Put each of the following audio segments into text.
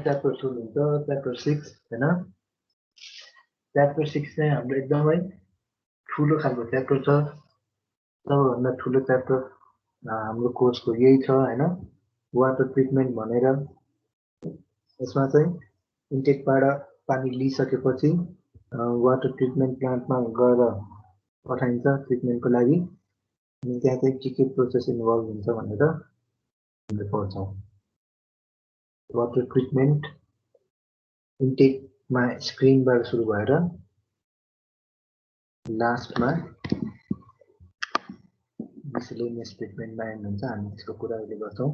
Chapter 2 हुन्छ chapter 6 हैन chapter 6 चाहिँ हाम्रो एकदमै ठुलो खालको च्याप्टर छ सबैभन्दा ठुलो च्याप्टर हाम्रो कोर्सको यही छ हैन वाटर ट्रिटमेन्ट भनेर यसमा चाहिँ इन्टेकबाट पानी लिइसकेपछि वाटर ट्रिटमेन्ट प्लान्टमा गएर पठाइन्छ ट्रिटमेन्टको लागि अनि त्यहाँ चाहिँ के प्रोसेस इन्भल्भ हुन्छ भनेर हामीले पढ्छौँ वाटर ट्रिटमेन्ट इन्टेकमा स्क्रिनबाट सुरु भएर लास्टमा मिसलेनियस ट्रिटमेन्टमा एन्ड हुन्छ हामी त्यसको कुरा अहिले गर्छौँ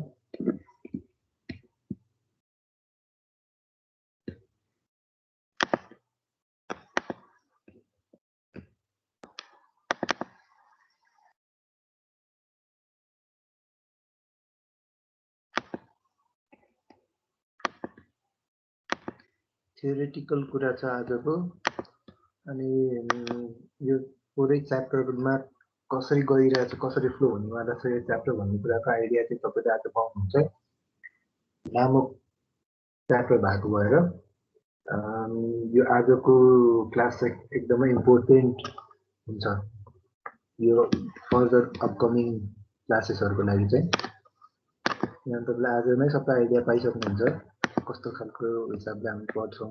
थ्योरेटिकल कुरा छ आजको अनि यो पुरै च्याप्टरमा कसरी गइरहेछ कसरी फ्लो हुनेवाला छ यो च्याप्टर भन्ने कुराको आइडिया चाहिँ तपाईँले आज पाउनुहुन्छ लामो च्याप्टर भएको भएर यो आजको क्लास चाहिँ एकदमै इम्पोर्टेन्ट हुन्छ यो फर्दर अपकमिङ क्लासेसहरूको लागि चाहिँ यहाँ तपाईँले आजमै सबै आइडिया पाइसक्नुहुन्छ कस्तो खालको हिसाबले हामी पढ्छौँ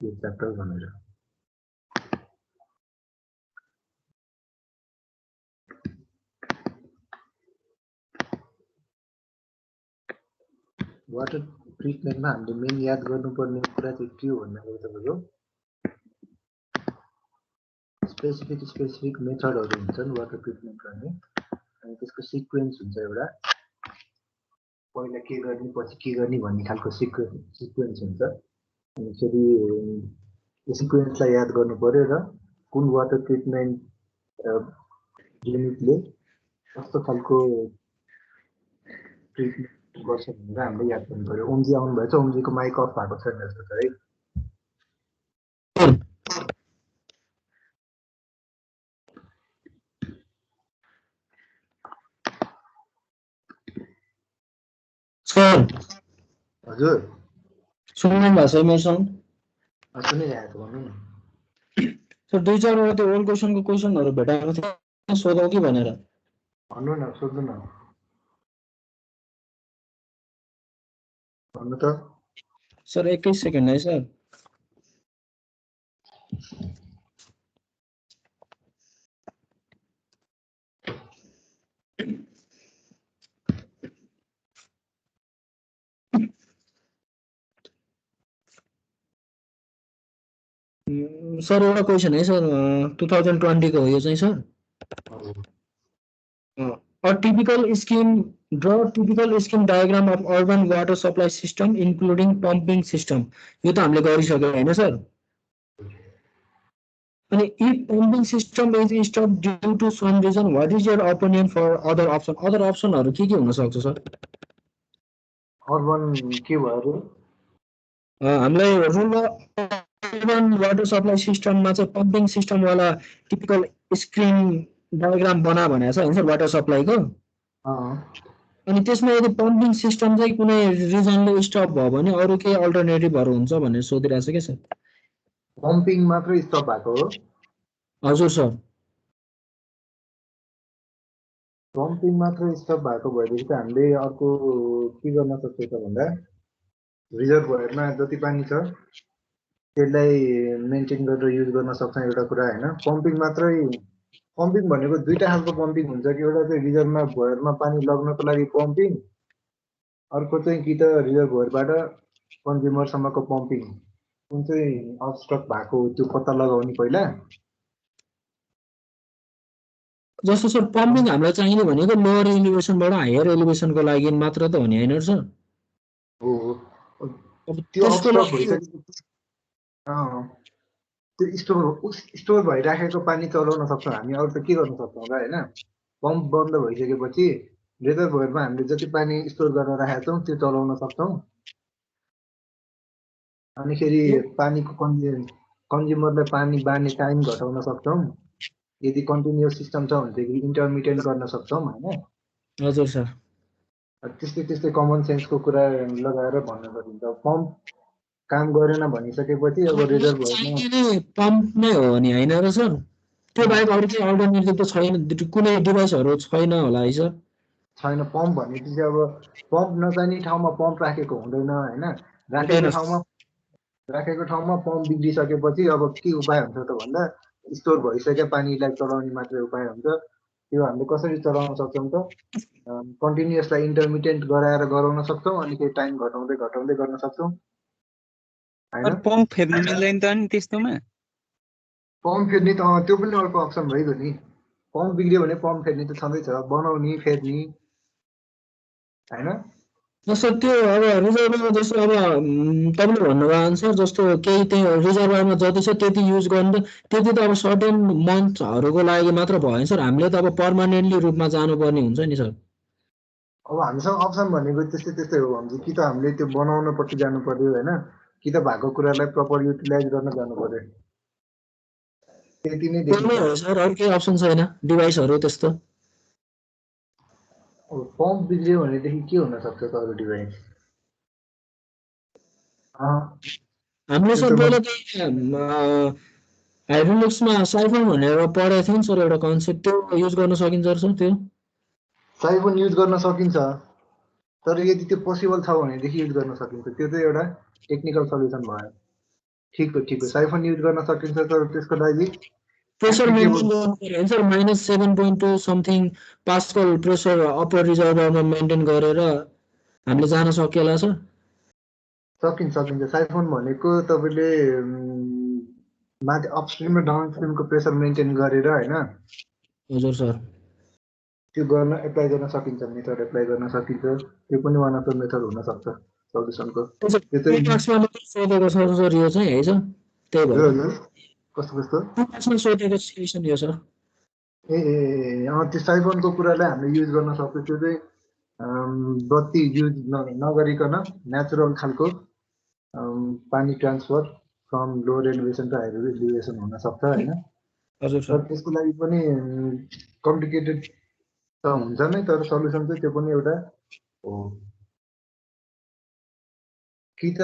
यो च्याप्टर भनेर वाटर ट्रिटमेन्टमा हामीले मेन याद गर्नुपर्ने कुरा चाहिँ के हो भन्दाखेरि तपाईँको स्पेसिफिक मेथडहरू हुन्छन् वाटर ट्रिटमेन्ट गर्ने अनि त्यसको सिक्वेन्स हुन्छ एउटा पहिला के गर्ने पछि के गर्ने भन्ने खालको सिक्वेन्स हुन्छ अनि फेरि यो सिक्वेन्सलाई याद गर्नु पर्यो र कुन वाटर ट्रिटमेन्ट युनिटले कस्तो खालको ट्रिटमेन्ट गर्छ भनेर हामीले याद गर्नु पर्यो ओमजी आउनुभएछ ओमजीको माइक अफ भएको छैन जस्तो छ है सर हजुर सुन्नु भएको छ मेरो साउन्ड सुनिरहेको भन्नु न सर दुई चारवटा त्यो ओल्ड क्वेसनको क्वेसनहरू भेटाएको थियो सोधौँ कि भनेर भन्नु न सोध्नु न भन्नु त सर 21 सेकेन्ड है सर सर एउटा क्वेसन है सर 2020 को हो यो चाहिँ sir A typical scheme, draw typical scheme diagram of urban water supply system including pumping system. यो त हामीले गरिसक्यो हैन सर अनि if pumping system is stopped due to some reason, what is your opinion for other option? Other option हरु के हुन सक्छ सर अर्बन के भयो हामीलाई urban water supply system मा चाहिँ pumping system वाला typical scheme डायग्राम बना भनेको छ हैन सर वाटर सप्लाई को अनि त्यसमा यदि पम्पिङ सिस्टम चाहिँ कुनै रिजनले स्टप भयो भने अरु के अल्टरनेटिभहरु हुन्छ भनेर सोधिरहेको छ के सर पम्पिङ मात्र स्टप भएको हो हजुर सर पम्पिङ मात्र स्टप भएको भएदेखि त हामीले अर्को के गर्न सक्छौँ त भन्दा रिजर्भयरमा जति पानी छ त्यसलाई मेन्टेन गरेर युज गर्न सक्छौँ एउटा कुरा हैन पम्पिङ मात्रै पम्पिङ भनेको दुईटा खालको पम्पिङ हुन्छ कि एउटा चाहिँ रिजर्भमा भयरमा पानी लग्नको लागि पम्पिङ अर्को चाहिँ कि त रिजर्भयरबाट कन्ज्युमरसम्मको पम्पिङ कुन चाहिँ अब्स्ट्रक्ट भएको त्यो पत्ता लगाउने पहिला जस्तो सर पम्पिङ हामीलाई चाहिने भनेको लोअर एलिभेसनबाट हायर एलिभेसनको लागि मात्र त हो नि हैन सर हो त्यो अब्स्ट्रक्ट भइसकेपछि त्यो स्टोर भइराखेको पानी चलाउन सक्छौँ हामी अरू त के गर्न सक्छौँ र हैन पम्प बन्द भइसकेपछि रिजर्भयरमा हामीले जति पानी स्टोर गरेर राखेका छौँ त्यो चलाउन सक्छौँ अनि फेरि पानीको कन्ज्युमरलाई पानी बाँड्ने टाइम घटाउन सक्छौँ यदि कन्टिन्युअस सिस्टम छ भनेदेखि इन्टरमिटेन्ट गर्न सक्छौँ हैन हजुर सर त्यस्तै त्यस्तै कमन सेन्सको कुरा लगाएर भन्न सकिन्छ। पम्प काम गरेन भनिसकेपछि अब रिजर्भरमा पम्प नै हो नि होइन र सर? त्यो बाहेक अरू केही अल्टरनेटिभ त छैन, कुनै डिभाइसहरू छैन होला है सर? छैन। पम्प भनेपछि अब पम्प नचाहिने ठाउँमा पम्प राखेको हुँदैन होइन। हुँदैन राखेको ठाउँमा पम्प बिग्रिसकेपछि अब के उपाय हुन्छ त भन्दा स्टोर भइसकेका पानीलाई चलाउने मात्रै उपाय हुन्छ। त्यो हामीले कसरी चलाउन सक्छौँ त कन्टिन्युसलाई इन्टरमिडिएट गराएर गराउन सक्छौँ, अनि केही टाइम घटाउँदै घटाउँदै गर्न सक्छौँ होइन। पम्प फेर्नु मिल्दैन त नि त्यस्तोमा? पम्प फेर्ने त त्यो पनि अर्को अप्सन भइगयो नि। पम्प बिग्रियो भने पम्प फेर्ने त छँदैछ, बनाउने फेर्ने होइन। जस्तो त्यो अब रिजर्भरमा जस्तो अब तपाईँले भन्नुभयो अनुसार जस्तो केही त्यही रिजर्भरमा जति छ त्यति युज गर्नु त त्यति त अब सर्टेन मन्थहरूको लागि मात्र भयो सर। हामीले त अब पर्मानेन्टली रूपमा जानुपर्ने हुन्छ नि सर। अब हामीसँग अप्सन भनेको त्यस्तै त्यस्तै हो भने कि त हामीले त्यो बनाउनपट्टि जानु पर्यो होइन, कि त भएको कुरालाई प्रपर युटिलाइज गर्न जानु पर्यो। त्यति नै त्यही नै देखिन्छ। हो सर, अरू केही अप्सन छैन डिभाइसहरू त्यस्तो। अब पम्प बिग्रियो भनेदेखि के हुनसक्छ त अरू डिभाइस? हामीले त्यो सर त पहिला त्यही हाइड्रोलिक्समा साइफन भनेर पढेको थियौँ नि सर, एउटा कन्सेप्ट, त्यो युज गर्न सकिन्छ सर त्यो? साइफोन युज गर्न सकिन्छ, तर यदि त्यो पोसिबल छ भनेदेखि युज गर्न सकिन्छ। त्यो चाहिँ एउटा टेक्निकल सल्युसन भयो। ठिक हो ठिक हो, साइफोन युज गर्न सकिन्छ, तर त्यसको लागि प्रेसर एप्लिकेबल मेन्टेन गर्नु पर्यो होइन sir? -7.2 something pascal pressure upper रिजर्भरमा मेन्टेन गरेर हामीले जान सकिएला सर? सकिन्छ सकिन्छ। साइफोन भनेको तपाईँले माथि अपस्ट्रिम र डाउनस्ट्रिमको प्रेसर मेन्टेन गरेर होइन हजुर सर। त्यो गर्न एप्लाई गर्न सकिन्छ, मेथड एप्लाई गर्न सकिन्छ। त्यो पनि वान अफ द मेथड हुनसक्छ सल्युसनको। त्यो चाहिँ टुपाक्समा मात्रै सोधेको छ सर यो चाहिँ है सर, त्यही भएर हजुर कस्तो कस्तो टुपाक्समा सोधेको सिचुएसन यो सर। ए त्यो साइफोनको कुरालाई हामीले युज गर्न सक्छौँ। त्यो चाहिँ बत्ती युज नगरिकन नेचुरल खालको पानी transfer from lower elevation to higher elevation हुनसक्छ होइन। हजुर तर सर। त्यसको लागि पनि कम्प्लिकेटेड त हुन्छ नै, तर सल्युसन चाहिँ त्यो पनि एउटा हो। कि त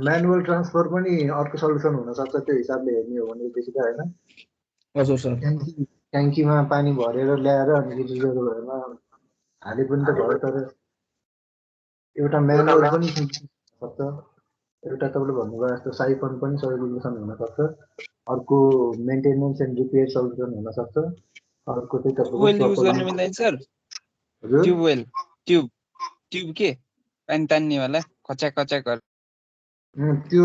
म्यानुअल ट्रान्सफर पनि अर्को सल्युसन हुनसक्छ त्यो हिसाबले हेर्ने हो भनेदेखि त होइन। हजुर सर। ट्याङ्कीमा पानी भरेर ल्याएर अनि रिजर्भरमा हाले पनि त भयो, तर एउटा म्यानुअल पनि सक्छ। एउटा तपाईँले भन्नुभयो जस्तो साइफन पनि सल्युसन हुनसक्छ। अर्को मेन्टेनेन्स एन्ड रिपेयर सल्युसन हुनसक्छ। अर्को चाहिँ तपाईँको ट्युबवेल युज गर्न प्रपर मिल्दैन सर? हजुर ट्युबवेल ट्युब के पानी तान्नेवाला खच्याक खच्याक गरेर। त्यो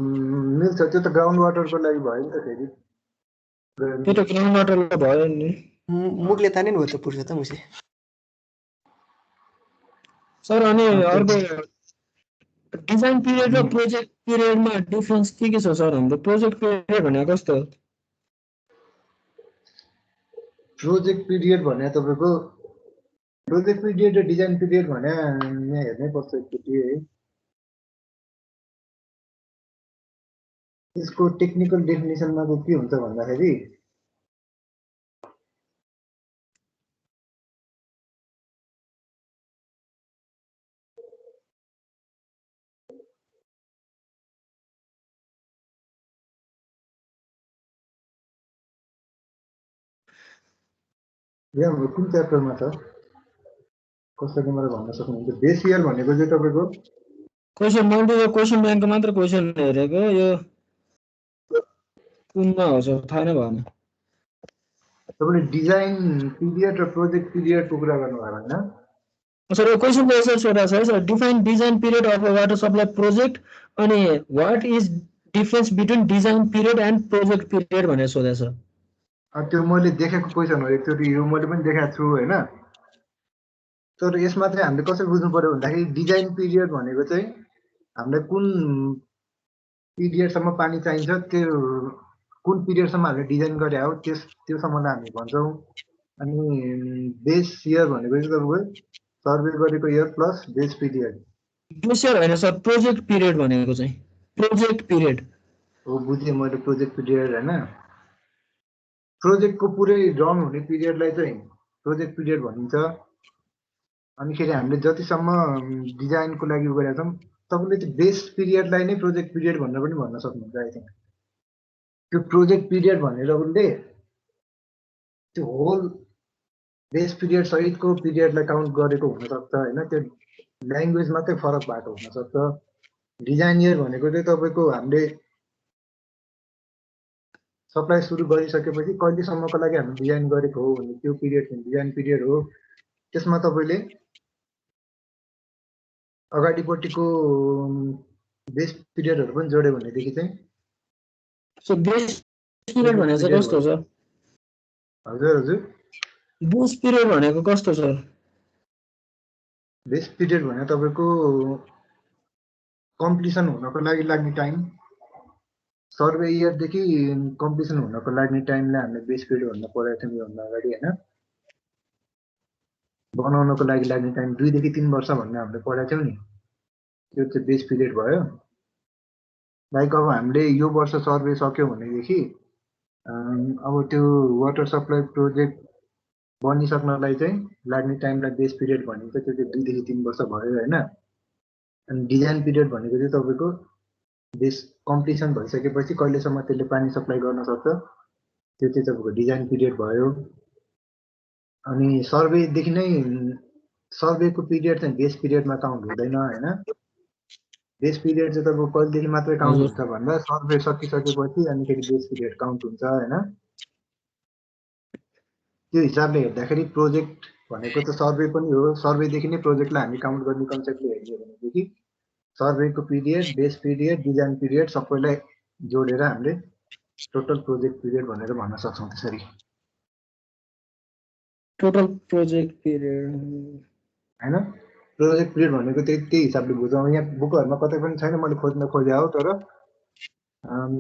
मिल्छ। त्यो त ग्राउन्ड वाटरको लागि भयो नि त फेरि। त्यो त ग्राउन्ड वाटरलाई भयो नि मुखले ताने नि हो त पुरुष त मुसे सर। अनि अर्को डिजाइन पिरियड र प्रोजेक्ट पिरियडमा डिफरेन्स के छ सर? हाम्रो प्रोजेक्ट पिरियड भनेको कस्तो? प्रोजेक्ट पिरियड भने तपाईँको प्रोजेक्ट पिरियड र डिजाइन पिरियड भने यहाँ हेर्नै पर्छ एकचोटि है। यसको टेक्निकल डेफिनेसनमा चाहिँ के हुन्छ भन्दाखेरि यहाँ कुन च्याप्टरमा छ कसरी मलाई भन्न सक्नुहुन्छ? बेस इयर भनेको चाहिँ तपाईँको क्वेसन, मैले यो क्वेसन ब्याङ्कको मात्र क्वेसन हेरेको, यो कुनमा हो सर थाहा नै भएन। तपाईँले डिजाइन पिरियड र प्रोजेक्ट पिरियडको कुरा गर्नुभयो होइन सर यो क्वेसन त यसरी सोधेको छ है sir, define design period of a water supply project, अनि what is difference between design period and project period भनेर सोधेको छ। त्यो मैले देखेको क्वेसन हो एकचोटि, यो मैले पनि देखाएको छु होइन। तर यसमा चाहिँ हामीले कसरी बुझ्नु पर्यो भन्दाखेरि डिजाइन पिरियड भनेको चाहिँ हामीलाई कुन पिरियडसम्म पानी चाहिन्छ, त्यो कुन पिरियडसम्म हामीले डिजाइन गरे हो त्योसम्मलाई हामी भन्छौँ। अनि बेस इयर भनेको चाहिँ तपाईँको सर्वे गरेको year plus base period base year होइन सर, प्रोजेक्ट पिरियड भनेको चाहिँ प्रोजेक्ट पिरियड हो। बुझेँ मैले प्रोजेक्ट पिरियड होइन। प्रोजेक्टको पुरै रन हुने पिरियडलाई चाहिँ प्रोजेक्ट पिरियड भनिन्छ। अनिखेरि हामीले जतिसम्म डिजाइनको लागि उ गरेका छौँ तपाईँले त्यो बेस पिरियडलाई नै प्रोजेक्ट पिरियड भनेर पनि भन्न सक्नुहुन्छ आई थिङ्क त्यो प्रोजेक्ट पिरियड भनेर उसले त्यो होल बेस पिरियड सहितको पिरियडलाई काउन्ट गरेको हुनसक्छ होइन त्यो ल्याङ्ग्वेज मात्रै फरक भएको हुनसक्छ डिजाइन इयर भनेको चाहिँ तपाईँको हामीले सप्लाई सुरु गरिसकेपछि कहिलेसम्मको लागि हामीले डिजाइन गरेको हो भने त्यो पिरियड डिजाइन पिरियड हो त्यसमा तपाईँले अगाडिपट्टिको बेस पिरियडहरू पनि जोड्यो भनेदेखि चाहिँ सो बेस पिरियड भनेको चाहिँ कस्तो छ हजुर हजुर बेस पिरियड भनेको कस्तो छ बेस पिरियड भने तपाईँको कम्प्लिसन हुनको लागि लाग्ने टाइम सर्वे इयरदेखि कम्प्लिसन हुनको लाग्ने टाइमलाई हामीले बेस पिरियड भन्नु परेको थियो योभन्दा अगाडि होइन बनाउनको लागि लाग्ने टाइम 2 देखि 3 वर्ष भन्ने हामीले पढाएको थियौँ नि त्यो चाहिँ बेस पिरियड भयो लाइक अब हामीले यो वर्ष सर्वे सक्यो भनेदेखि अब त्यो वाटर सप्लाई प्रोजेक्ट बनिसक्नलाई चाहिँ लाग्ने टाइमलाई बेस पिरियड भनिन्छ त्यो चाहिँ 2 देखि 3 वर्ष भयो होइन अनि डिजाइन पिरियड भनेको चाहिँ तपाईँको बेस कम्प्लिसन भइसकेपछि कहिलेसम्म त्यसले पानी सप्लाई गर्न सक्छ त्यो चाहिँ तपाईँको डिजाइन पिरियड भयो अनि सर्वेदेखि नै सर्वेको पिरियड चाहिँ बेस पिरियडमा काउन्ट हुँदैन होइन बेस पिरियड चाहिँ तपाईँको कहिलेदेखि मात्रै काउन्ट हुन्छ भन्दा सर्वे सकिसकेपछि अनिखेरि बेस पिरियड काउन्ट हुन्छ होइन त्यो हिसाबले हेर्दाखेरि प्रोजेक्ट भनेको त सर्वे पनि हो सर्वेदेखि नै प्रोजेक्टलाई हामी काउन्ट गर्ने कन्सेप्टले हेर्ने भनेदेखि सर्वेको period base period design period सबैलाई जोडेर हामीले टोटल प्रोजेक्ट पिरियड भनेर भन्न सक्छौँ त्यसरी टोटल प्रोजेक्ट पिरियड होइन प्रोजेक्ट पिरियड भनेको त्यही हिसाबले बुझौँ यहाँ बुकहरूमा कतै पनि छैन मैले खोज्न खोजे हो तर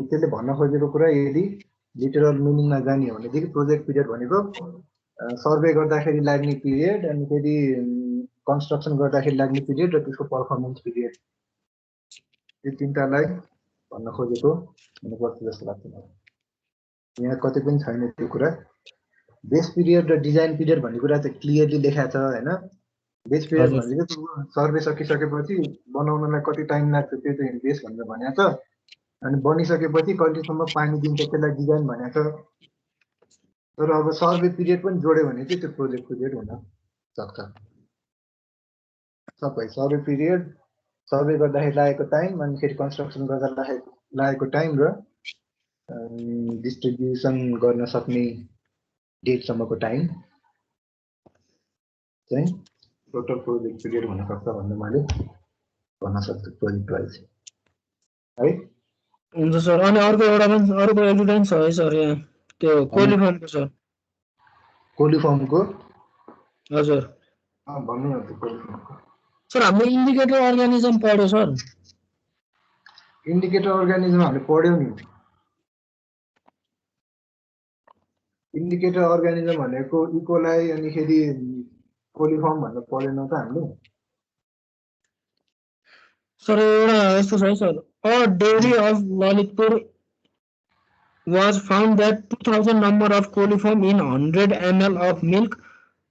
त्यसले भन्न खोजेको कुरा यदि लिटरल मिनिङमा जाने हो भनेदेखि प्रोजेक्ट पिरियड भनेको सर्वे गर्दाखेरि लाग्ने पिरियड अनि फेरि कन्स्ट्रक्सन गर्दाखेरि लाग्ने पिरियड र त्यसको पर्फर्मेन्स पिरियड यो तिनटालाई भन्न खोजेको हुनुपर्छ जस्तो लाग्छ मलाई यहाँ कतै पनि छैन त्यो कुरा बेस पिरियड र डिजाइन पिरियड भन्ने कुरा चाहिँ क्लियरली लेखाएको छ होइन बेस पिरियड भनेको सर्वे सकिसकेपछि बनाउनलाई कति टाइम लाग्छ त्यो चाहिँ बेस भनेर भनेको छ अनि बनिसकेपछि कहिलेसम्म पानी दिन्छ त्यसलाई डिजाइन भनेको छ तर अब सर्वे पिरियड पनि जोड्यो भने चाहिँ त्यो प्रोजेक्ट पिरियड हुन सक्छ सबै सर्वे पिरियड सर्वे गर्दाखेरि लागेको टाइम अनि फेरि कन्स्ट्रक्सन गर्दा लागेको टाइम र डिस्ट्रिब्युसन गर्न सक्ने डेटसम्मको टाइम चाहिँ टोटल प्रोजेक्ट पिरियड हुन सक्छ भन्ने मैले भन्न सक्छु प्रोजेक्ट वाइज है हुन्छ सर अनि अर्को एभिडेन्स छ है सर यहाँ त्यो कोलिफर्मको सर कोलिफर्मको हजुर भन्नु न त्यो कोलिफर्मको सर हामीले इन्डिकेटर अर्गानिजम पढ्यो सर इन्डिकेटर अर्गानिजम हामीले पढ्यौँ नि इन्डिकेटर अर्गानिजम भनेको इकोलाई अनिखेरि कोलिफर्म भनेर पढेनौँ त हामीले सर एउटा यस्तो छ है sir a dairy of Lalitpur was found that 2000 number of coliform in 100 ml of milk.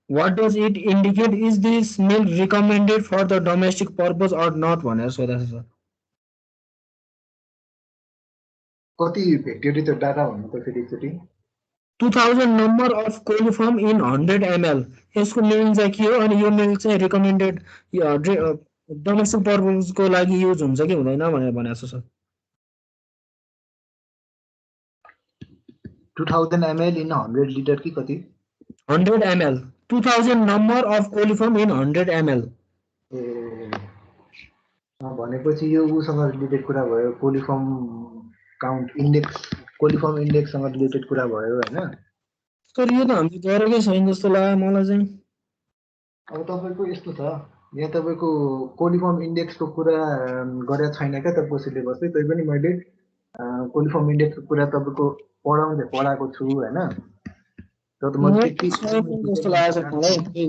What does it indicate? Is this milk recommended for the domestic purpose or not? भनेर सोधेको छ सर कति भेट्यो रे त्यो डाटा भन्नु त फेरि एकचोटि 2000 number of coliform in 100 ml यसको मिनिङ चाहिँ के हो अनि यो मिल्क चाहिँ रिकमेन्डेड डोमेस्टिक पर्पजको लागि युज हुन्छ कि हुँदैन भनेर भनेको छ सर 2000 ml in 100 लिटर कि कति 100 ml 2000 number of coliform in 100 ml ए भनेपछि यो उसँग रिलेटेड कुरा भयो कोलिफर्म काउन्ट इन्डेक्स कोलिफर्म इन्डेक्ससँग रिलेटेड कुरा भयो होइन सर यो त हामीले गरेकै छैन जस्तो लाग्यो मलाई चाहिँ अब तपाईँको यस्तो छ यहाँ तपाईँको कोलिफर्म इन्डेक्सको कुरा गरेको छैन क्या तपाईँको सिलेबसले तै पनि मैले कोलिफर्म इन्डेक्सको कुरा तपाईँको पढाएको छु होइन तर मैले त्यति जस्तो लागेको छ मलाई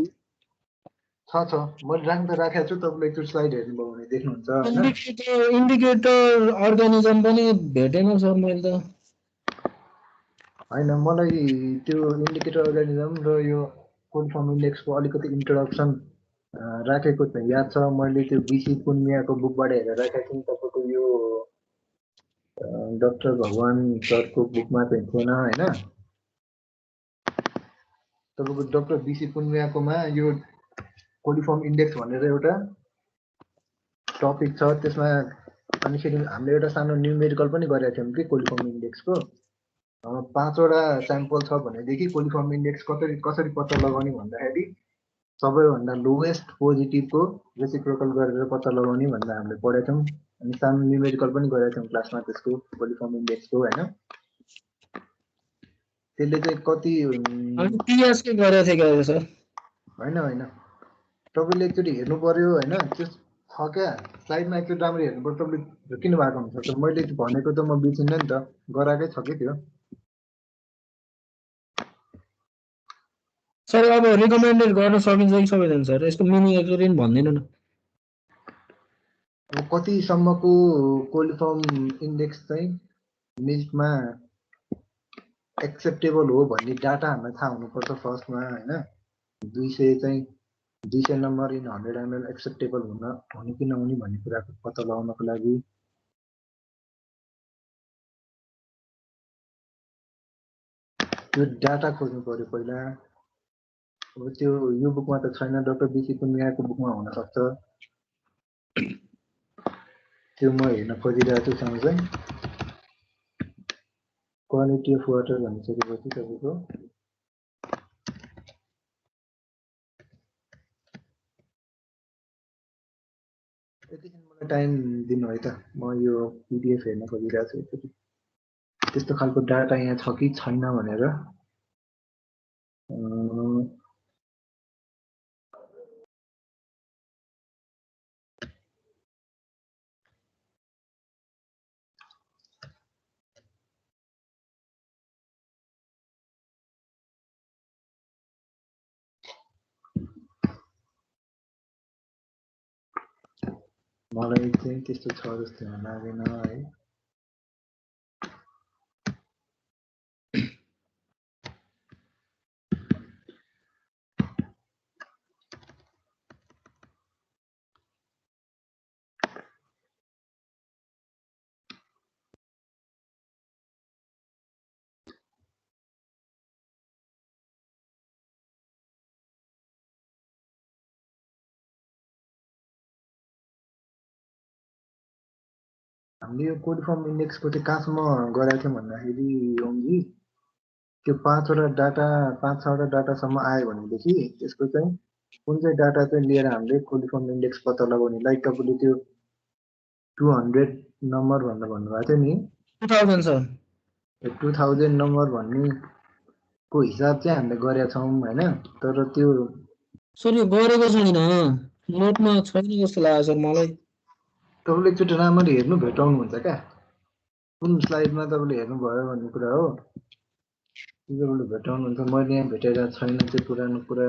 छ मैले राख्न त राखेको छु तपाईँले एकचोटि स्लाइड हेर्नुभयो भने देख्नुहुन्छ होइन इन्डिकेटर अर्गानिजम पनि भेटेन सर मैले त होइन मलाई त्यो इन्डिकेटर अर्गानिजम र यो कोलिफर्म इन्डेक्सको अलिकति इन्ट्रोडक्सन राखेको चाहिँ याद छ मैले त्यो बिसी पुन्मियाको बुकबाट हेरेर राखेको थिएँ तपाईँको यो डाक्टर भगवान सरको बुकमा चाहिँ थिएन होइन तपाईँको डाक्टर बिसी पुन्मियाकोमा यो कोलिफर्म इन्डेक्स भनेर एउटा टपिक छ त्यसमा अनि फेरि हामीले एउटा सानो न्युमेरिकल पनि गरेका थियौँ कि कोलिफर्म इन्डेक्सको 5वटा स्याम्पल छ भनेदेखि कोलिफर्म इन्डेक्स कसरी पत्ता लगाउने भन्दाखेरि सबैभन्दा लोएस्ट पोजिटिभको रेसिप्रोकल गरेर पत्ता लगाउने भनेर हामीले पढेका थियौँ अनि सानो न्युमेरिकल पनि गरेका थियौँ क्लासमा त्यसको कोलिफर्म इन्डेक्सको होइन त्यसले चाहिँ कति अनि पिएस के गरेको थियो क्या सर होइन होइन तपाईँले एकचोटि हेर्नु पर्यो होइन त्यो छ क्या स्लाइडमा एकचोटि राम्रो हेर्नु पर्छ तपाईँले किन भएको हुनसक्छ मैले भनेको त म बिर्सिनँ नि त गराएकै छ कि त्यो सर अब रिकमेन्डेड गर्न सकिन्छ कि सक्दैन सर यसको मिनिङ एकचोटि पनि भनिदिनु न अब कतिसम्मको कोलिफर्म इन्डेक्स चाहिँ मिल्कमा एक्सेप्टेबल हो भन्ने डाटा हामीलाई थाहा हुनुपर्छ फर्स्टमा होइन 200 नम्बर इन 100 ml एक्सेप्टेबल हुने कि नहुने भन्ने कुराको पत्ता लगाउनको लागि त्यो डाटा खोज्नु पर्यो पहिला अब त्यो यो बुकमा त छैन डाक्टर बिसी पुन्मियाको बुकमा हुनसक्छ त्यो म हेर्न खोजिरहेको छु सँगसँगै क्वालिटी अफ वाटर भनिसकेपछि तपाईँको एकैछिन मलाई टाइम दिनु है त म यो पिडिएफ हेर्न खोजिरहेको छु एकचोटि त्यस्तो खालको डाटा यहाँ छ कि छैन भनेर मलाई चाहिँ त्यस्तो छ जस्तो लागेन है हामीले यो कोलिफर्म इन्डेक्सको चाहिँ कहाँसम्म गरेका थियौँ भन्दाखेरि ओमजी त्यो 5वटा डाटासम्म आयो भनेदेखि त्यसको चाहिँ कुन चाहिँ डाटा चाहिँ लिएर हामीले कोलिफर्म इन्डेक्स पत्ता लगाउने लाइक तपाईँले त्यो 200 नम्बर भनेर भन्नुभएको थियो नि 2000 सर 2000 नम्बर भन्नेको हिसाब चाहिँ हामीले गरेका छौँ होइन तर त्यो सर यो गरेको छैन नोटमा छैन जस्तो लाग्यो सर मलाई तपाईँले एकचोटि राम्ररी हेर्नु भेटाउनुहुन्छ क्या कुन स्लाइडमा तपाईँले हेर्नुभयो भन्ने कुरा हो तपाईँले भेटाउनुहुन्छ मैले यहाँ भेटाइरहेको छैन त्यो पुरानो कुरा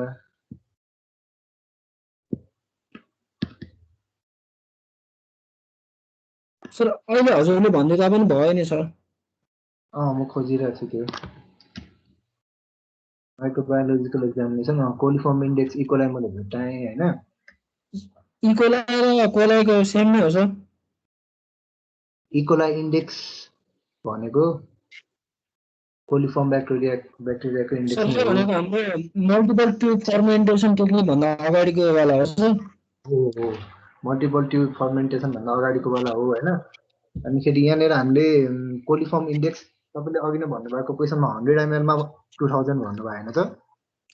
सर अहिले हजुरले भनिदिँदा पनि भयो नि सर म खोजिरहेको छु त्यो माइक्रोबायोलोजिकल एक्जामिनेसन कोलिफर्म इन्डेक्स इकोलाई मैले भेटाएँ होइन इकोलाई र कोलाईको सेम नै हो सर इकोलाई इन्डेक्स भनेको कोलिफर्म ब्याक्टेरियाको इन्डेक्स सर नै के हो भनेको हाम्रो मल्टिपल ट्युब फर्मेन्टेसन टेक्निक भन्दा अगाडिको वाला हो सर हो मल्टिपल ट्युब फर्मेन्टेसन भन्दा अगाडिको वाला हो होइन अनि फेरि यहाँनिर हामीले कोलिफर्म इन्डेक्स तपाईँले अघि नै भन्नुभएको क्वेसनमा 100 ml मा 2000 भन्नुभयो होइन त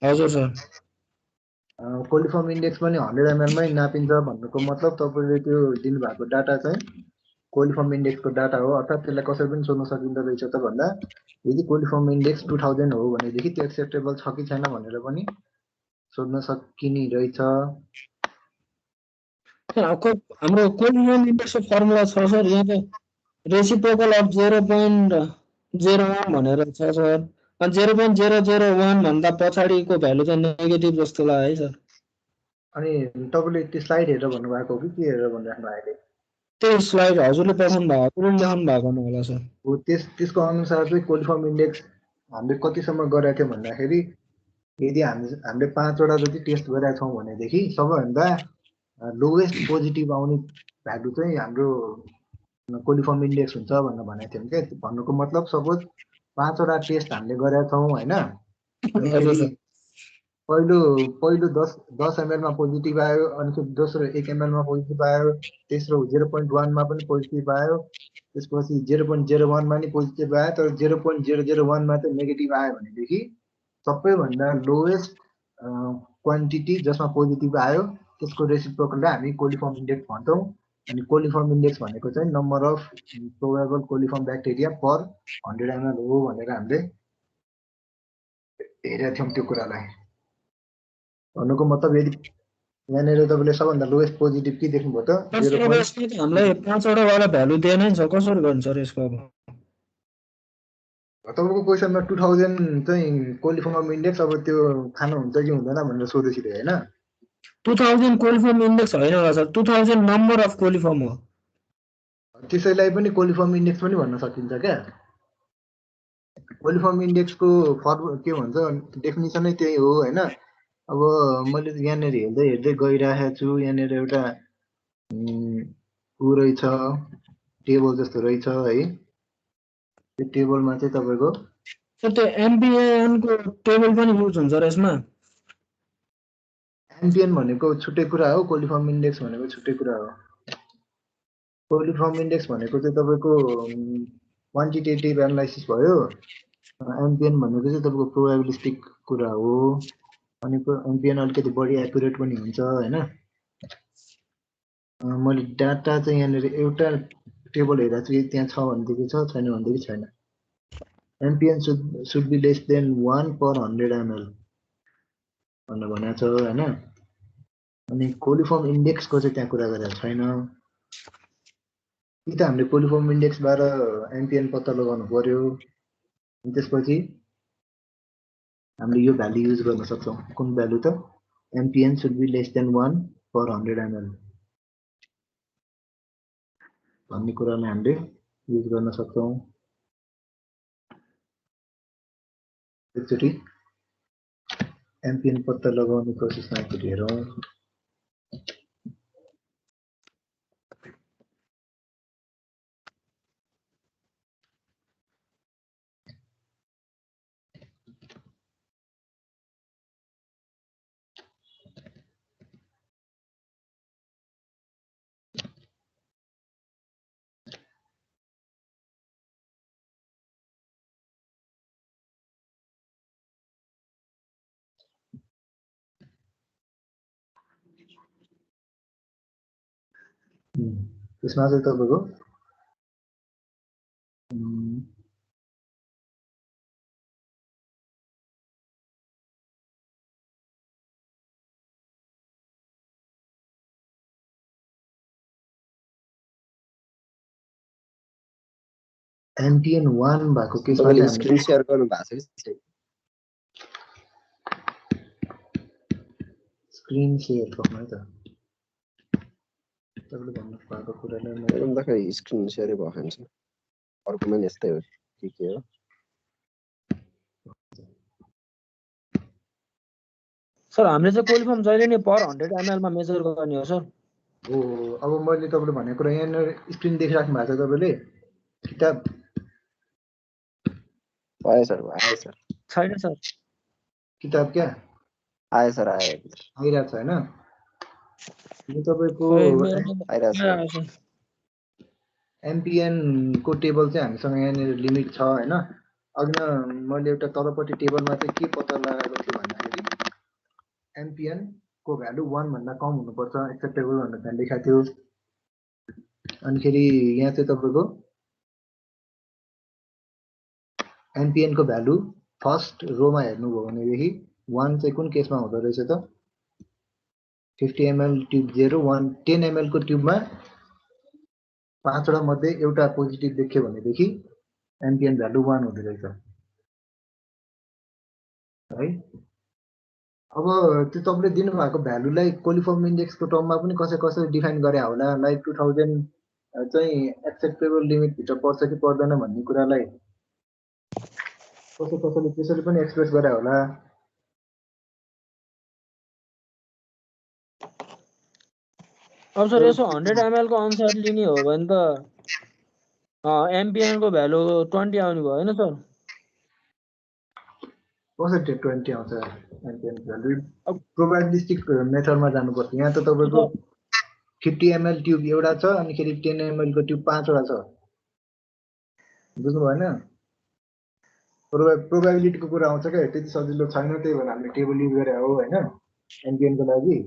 हजुर सर कोलिफर्म इन्डेक्स पनि 100 ml मै नापिन्छ भन्नुको मतलब तपाईँले त्यो दिनुभएको डाटा चाहिँ कोलिफर्म इन्डेक्सको डाटा हो अर्थात् त्यसलाई कसरी पनि सोध्न सकिँदो रहेछ त भन्दा यदि कोलिफर्म इन्डेक्स 2000 हो भनेदेखि त्यो एक्सेप्टेबल छ कि छैन भनेर पनि सोध्न सकिने रहेछ हाम्रो कोलिफर्म इन्डेक्सको फर्मुला छ सर यहाँ त रेसिप्रोकल अफ 0.01 भनेर छ सर अनि 0.001 भन्दा पछाडिको भ्यालु चाहिँ नेगेटिभ जस्तो लाग्यो है सर अनि तपाईँले त्यो स्लाइड हेरेर भन्नुभएको हो कि के हेरेर भनिराख्नु भएको त्यो स्लाइड हजुरले पठाउनु भएको लेख्नु भएको होला सर हो त्यसको अनुसार चाहिँ कोलिफर्म इन्डेक्स हामीले कतिसम्म गरेका थियौँ भन्दाखेरि यदि हामीले 5 वटा जति टेस्ट गरेका छौँ भनेदेखि सबैभन्दा लोएस्ट पोजिटिभ आउने भ्यालु चाहिँ हाम्रो कोलिफर्म इन्डेक्स हुन्छ भनेर भनेको थियौँ क्या। भन्नुको मतलब सपोज 5 वटा टेस्ट हामीले गरेका छौँ होइन, हजुर सर। पहिलो 10 ml मा पोजिटिभ आयो, अनि फेरि दोस्रो 1 ml मा पोजिटिभ आयो, तेस्रो 0.1 मा पनि पोजिटिभ आयो, त्यसपछि 0.01 मा नि पोजिटिभ आयो, तर 0.001 मा चाहिँ नेगेटिभ आयो भनेदेखि सबैभन्दा लोएस्ट क्वान्टिटी जसमा पोजिटिभ आयो त्यसको रेसिप्रोकललाई हामी कोलिफर्म इन्डेक्स भन्छौँ। अनि कोलिफर्म इन्डेक्स भनेको चाहिँ number of probable coliform bacteria per 100 ml हो भनेर हामीले हेरेका थियौँ त्यो कुरालाई। भन्नुको मतलब यदि यहाँनिर तपाईँले सबभन्दा लोएस्ट पोजिटिभ के देख्नुभयो त? हामीलाई 5 वटा वाला भ्यालु दिएन नि सर, कसरी गर्नु सर यसको? अब तपाईँको क्वेसनमा 2000 चाहिँ कोलिफर्म इन्डेक्स, अब त्यो खानुहुन्छ कि हुँदैन भनेर सोधेको थियो होइन? 2000 कोलिफर्म इन्डेक्स होइन होला सर, 2000 नम्बर अफ कोलिफर्म हो। त्यसैलाई पनि कोलिफर्म इन्डेक्स पनि भन्न सकिन्छ क्या। कोलिफर्म इन्डेक्सको के भन्छ डेफिनिसनै त्यही हो होइन। अब मैले यहाँनिर हेर्दै गइरहेको छु, यहाँनिर एउटा ऊ रहेछ, टेबल जस्तो रहेछ है। त्यो टेबलमा चाहिँ तपाईँको त्यो एमपिएन को टेबल पनि युज हुन्छ र यसमा? एमपिएन भनेको छुट्टै कुरा हो, कोलिफर्म इन्डेक्स भनेको छुट्टै कुरा हो। कोलिफर्म इन्डेक्स भनेको चाहिँ तपाईँको क्वान्टिटेटिभ एनालाइसिस भयो, एमपिएन भनेको चाहिँ तपाईँको प्रोबेबिलिस्टिक कुरा हो। अनि एमपिएन अलिकति बढी एक्युरेट पनि हुन्छ होइन। मैले डाटा चाहिँ यहाँनिर एउटा टेबल हेरेको छु, त्यहाँ छ भनेदेखि छ, छैन भनेदेखि छैन। MPN should be less than 1 per 100 ml भनेर भनेको छ होइन। अनि कोलिफर्म इन्डेक्सको चाहिँ त्यहाँ कुरा गरेको छैन। कि त हामीले कोलिफर्म इन्डेक्सबाट एमपिएन पत्ता लगाउनु पर्यो, अनि त्यसपछि हामीले यो भ्यालु युज गर्न सक्छौँ। कुन भ्यालु त? MPN should be less than 1 per 100 ml भन्ने कुरालाई हामीले युज गर्न सक्छौँ। एकचोटि एमपिएन पत्ता लगाउने प्रोसेसमा एकचोटि हेरौँ। त्यसमा चाहिँ तपाईँको एमपिएन 1 भएको केसमा चाहिँ स्क्रिन शेयर गर्नु भएको छ कि स्क्रिन शेयर गर्नु है त। तपाईँले भन्नु भएको कुरालाई छैन त खै स्क्रिन शेयरै भएको छ। अर्कोमा नि यस्तै हो के हो? सर हामीले चाहिँ कोलिफर्म जहिले नै पर 100 ml मा मेजर गर्ने हो सर। हो, अब मैले तपाईँले भनेको कुरा यहाँनिर स्क्रिन देखिराख्नु भएको छ तपाईँले? किताब आयो सर, आयो सर। छैन सर किताब क्या? आयो सर, आयो। आइरहेको छ होइन? यो तपाईँको आइरहेको छ। एमपिएन को टेबल चाहिँ हामीसँग यहाँनिर लिमिट छ होइन। अघि न मैले एउटा तलपट्टि टेबलमा चाहिँ के पत्ता लगाएको थिएँ भन्दाखेरि एमपिएन को भ्यालु 1 भन्दा कम हुनुपर्छ एक्सेप्टेबल भनेर त्यहाँ लेखाएको थियो। अनिखेरि यहाँ चाहिँ तपाईँको एमपिएन को भ्यालु फर्स्ट रोमा हेर्नुभयो भनेदेखि 1 चाहिँ कुन केसमा हुँदो रहेछ त? 50 ml ट्युब 0, 1 10 ml को ट्युबमा 5 वटा मध्ये एउटा पोजिटिभ देख्यो भनेदेखि एमपिएन भ्यालु 1 हुँदो रहेछ है। अब त्यो तपाईँले दिनुभएको भ्यालुलाई कोलिफर्म इन्डेक्सको टर्ममा पनि कसरी डिफाइन गरे होला, लाइक 2000 चाहिँ एक्सेप्टेबल लिमिट भित्र पर्छ कि पर्दैन भन्ने कुरालाई कसैले त्यसरी पनि एक्सप्रेस गरे होला। अब सर यसो 100 ml को अनुसार लिने हो भने त एमपिएन को भ्यालु 20 आउने भयो हैन सर? कसरी 20 आउँछ एमपिएन भ्यालु? अब प्रोबेबिलिस्टिक मेथडमा जानुपर्छ। यहाँ त तपाईँको 50 ml ट्युब एउटा छ, अनिखेरि 10 ml को ट्युब 5 वटा छ। बुझ्नु भएन? प्रोबेबिलिटीको कुरा आउँछ क्या, त्यति सजिलो छैन, त्यही भएर हामीले टेबल युज गरे हो हैन एमपिएन को लागि।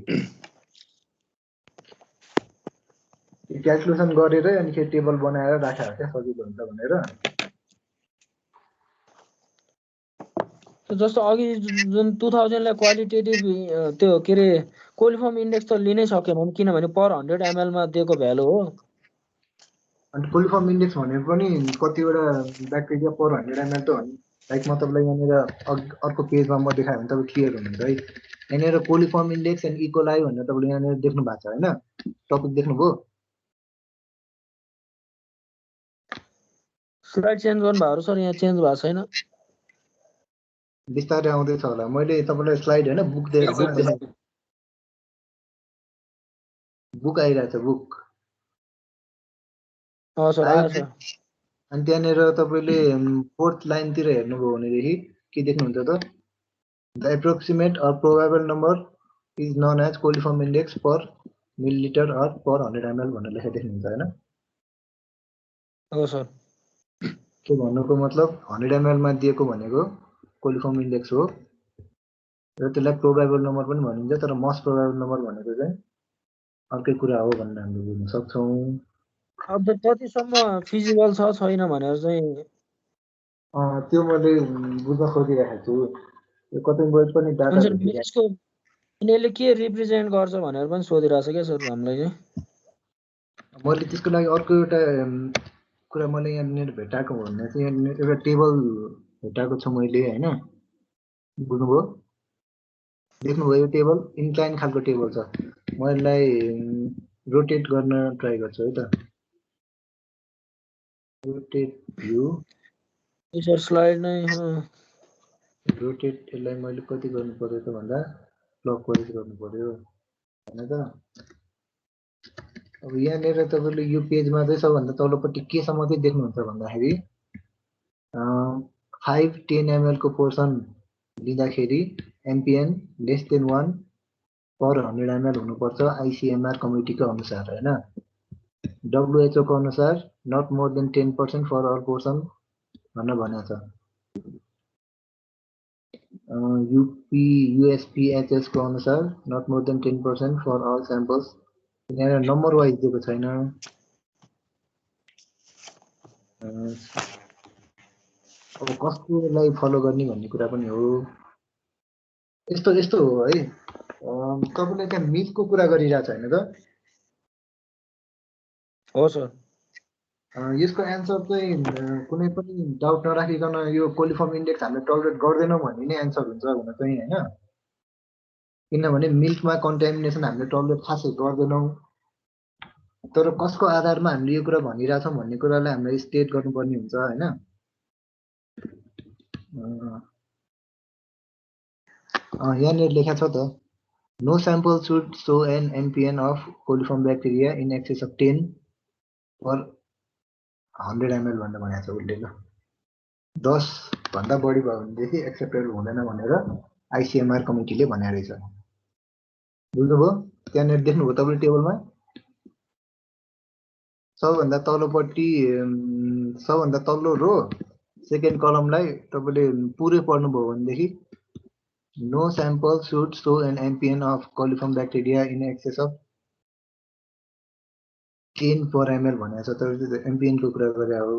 क्याल्कुलेसन गरेर अनिखेरि टेबल बनाएर राखेको क्या सजिलो हुन्छ भनेर। जस्तो अघि जुन 2000 लाई क्वालिटेटिभ त्यो के रे कोलिफर्म इन्डेक्स त लिनै सकेन किनभने पर 100 ml मा दिएको भ्यालु हो। अनि कोलिफर्म इन्डेक्स भनेर पनि कतिवटा ब्याक्टेरिया पर 100 ml त हो नि। लाइक म तपाईँलाई यहाँनिर अर्को पेजमा म देखाएँ भने तपाईँ क्लियर हुनुहुन्छ है। यहाँनिर कोलिफर्म इन्डेक्स एन्ड इकोलाई भनेर तपाईँले यहाँनिर देख्नु भएको छ होइन? टपिक देख्नुभयो? स्लाइड चेन्ज गर्नु भएको सर, यहाँ चेन्ज भएको छैन। बिस्तारै आउँदैछ होला। मैले तपाईँलाई स्लाइड होइन बुक देखाएँ। बुक आइरहेछ बुक। सर आयो सर। अनि त्यहाँनिर तपाईँले 4th लाइनतिर हेर्नुभयो भनेदेखि के देख्नुहुन्छ त? The approximate or probable number is none as coliform index per millilitre or per 100 ml भनेर लेखेको देख्नुहुन्छ होइन? हो सर। त्यो भन्नुको मतलब 100 ml मा दिएको भनेको कोलिफर्म इन्डेक्स हो र त्यसलाई प्रोबेबल नम्बर पनि भनिन्छ, तर मोस्ट प्रोबेबल नम्बर भनेको चाहिँ अर्कै कुरा हो भनेर हामीले बुझ्न सक्छौँ। अब कतिसम्म फिजिबल छ छैन भनेर चाहिँ त्यो मैले बुझ्न खोजिरहेको छु। यो कतै मैले पनि डाटा सर भेटिरहेको यसको यसले के रिप्रेजेन्ट गर्छ भनेर पनि सोधिरहेछ क्या सर हामीलाई चाहिँ। मैले त्यसको लागि अर्को एउटा कुरा मैले यहाँनिर भेटाएको भन्दा चाहिँ यहाँनिर एउटा टेबल भेटाएको छु मैले होइन? बुझ्नुभयो? देख्नुभयो यो टेबल इन्क्लाइन खालको टेबल छ। म यसलाई रोटेट गर्न ट्राई गर्छु है त। रोटेट भ्यू सर स्लाइड नै रोटेट यसलाई मैले कति गर्नु पर्यो त भन्दा क्लकवाइज गर्नु पर्यो होइन त। अब यहाँनिर तपाईँले यो पेजमा चाहिँ सबभन्दा तल्लोपट्टि केसम्म चाहिँ देख्नुहुन्छ भन्दाखेरि 5-10 ml को पोर्सन लिँदाखेरि एमपिएन लेस देन 1 पर 100 ml हुनुपर्छ आइसिएमआर कमिटीको अनुसार होइन? डब्लुएचओ को अनुसार not more than 10% for all portion भनेर भनेको छ। युएसपीएचएस को अनुसार not more than 10% for all samples. यहाँ नम्बर वाइज दिएको छैन। अब कसकोलाई फलो गर्ने भन्ने कुरा पनि हो। यस्तो यस्तो हो है। तपाईँले त्यहाँ मिथको कुरा गरिरहेको छ होइन त? हो सर। यसको एन्सर चाहिँ कुनै पनि डाउट नराखिकन यो कोलिफर्म इन्डेक्स हामीले टलरेट गर्दैनौँ भन्ने नै एन्सर हुन्छ हुन चाहिँ होइन? किनभने मिल्कमा कन्टामिनेसन हामीले टलरेट खासै गर्दैनौँ, तर कसको आधारमा हामीले यो कुरा भनिरहेछौँ भन्ने कुरालाई हामीले स्टेट गर्नुपर्ने हुन्छ होइन? यहाँनिर लेखा छ त, no sample should show an MPN of coliform bacteria in excess of 10 per 100 ml भनेर भनेको छ उसले। ल 10 भन्दा बढी भयो भनेदेखि एक्सेप्टेबल हुँदैन भनेर आइसिएमआर कमिटीले भनेको रहेछ। बुझ्नुभयो? त्यहाँनिर देख्नुभयो तपाईँले टेबलमा सबभन्दा तल्लोपट्टि सबभन्दा तल्लो रो सेकेन्ड कलमलाई तपाईँले पुरै पढ्नुभयो भनेदेखि no sample should show an MPN of coliform bacteria in excess of 10 per ml भनेको छ, तर त्यो एमपिएन को कुरा गरे हो।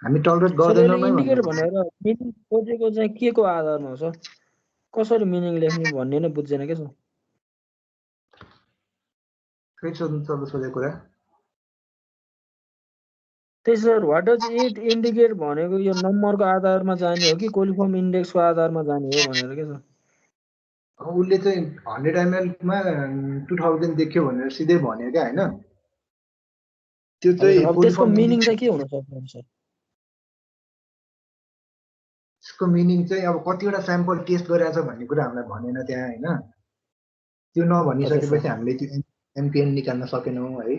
हामी टलरेट गर्दैनौँ नै इन्डिकेटर भनेर मिनिङ खोजेको चाहिँ के को आधारमा हो सर? कसरी मिनिङ लेख्ने भन्ने नै बुझ्दैन के सर? फेरि सोध्नु तपाईँ सोधेको कुरा। त्यही sir what does it indicate भनेको यो नम्बरको आधारमा जाने हो कि कोलिफर्म इन्डेक्सको आधारमा जाने हो भनेर के सर? उसले चाहिँ 100 ml मा 2000 देख्यो भनेर सिधै भन्यो क्या होइन? त्यो हजुर चाहिँ अब पोली त्यसको फर्म मिनिङ चाहिँ के हुन सक्छ सर? त्यसको मिनिङ चाहिँ अब कतिवटा स्याम्पल टेस्ट गरेछ भन्ने कुरा हामीलाई भनेन त्यहाँ होइन। त्यो हजुर नभनिसकेपछि सर हामीले त्यो एमपिएन निकाल्न सकेनौँ है।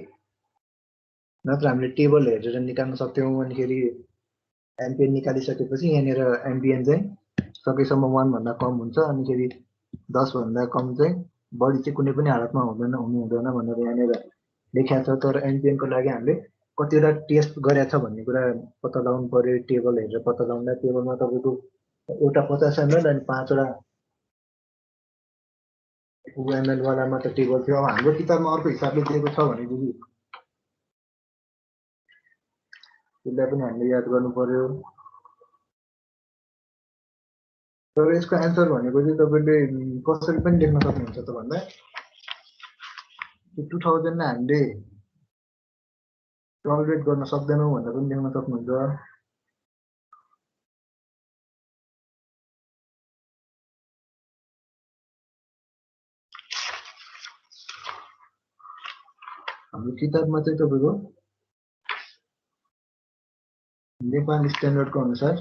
नत्र हामीले टेबल हेरेर निकाल्न सक्थ्यौँ। अनिखेरि एमपिएन निकालिसकेपछि यहाँनिर एमपिएन चाहिँ सकेसम्म 1 भन्दा कम हुन्छ। अनिखेरि 10 भन्दा कम चाहिँ बढी चाहिँ कुनै पनि हालतमा हुनु हुँदैन भनेर यहाँनिर लेखिएको छ। तर एमपिएनको लागि हामीले कतिवटा टेस्ट गरेछ भन्ने कुरा पत्ता लगाउनु पर्यो। टेबल हेरेर पत्ता लगाउँदा टेबलमा तपाईँको एउटा 50 ml अनि 5वटा ml वाला मात्र टेबल थियो। अब हाम्रो किताबमा अर्को हिसाबले दिएको छ भनेदेखि त्यसलाई पनि हामीले याद गर्नु पर्यो। तर यसको एन्सर भनेको चाहिँ तपाईँले कसरी पनि लेख्न सक्नुहुन्छ त भन्दा 2000 लाई हामीले टलरेट गर्न सक्दैनौँ भनेर पनि लेख्न सक्नुहुन्छ। हाम्रो किताबमा चाहिँ तपाईँको नेपाल स्ट्यान्डर्डको अनुसार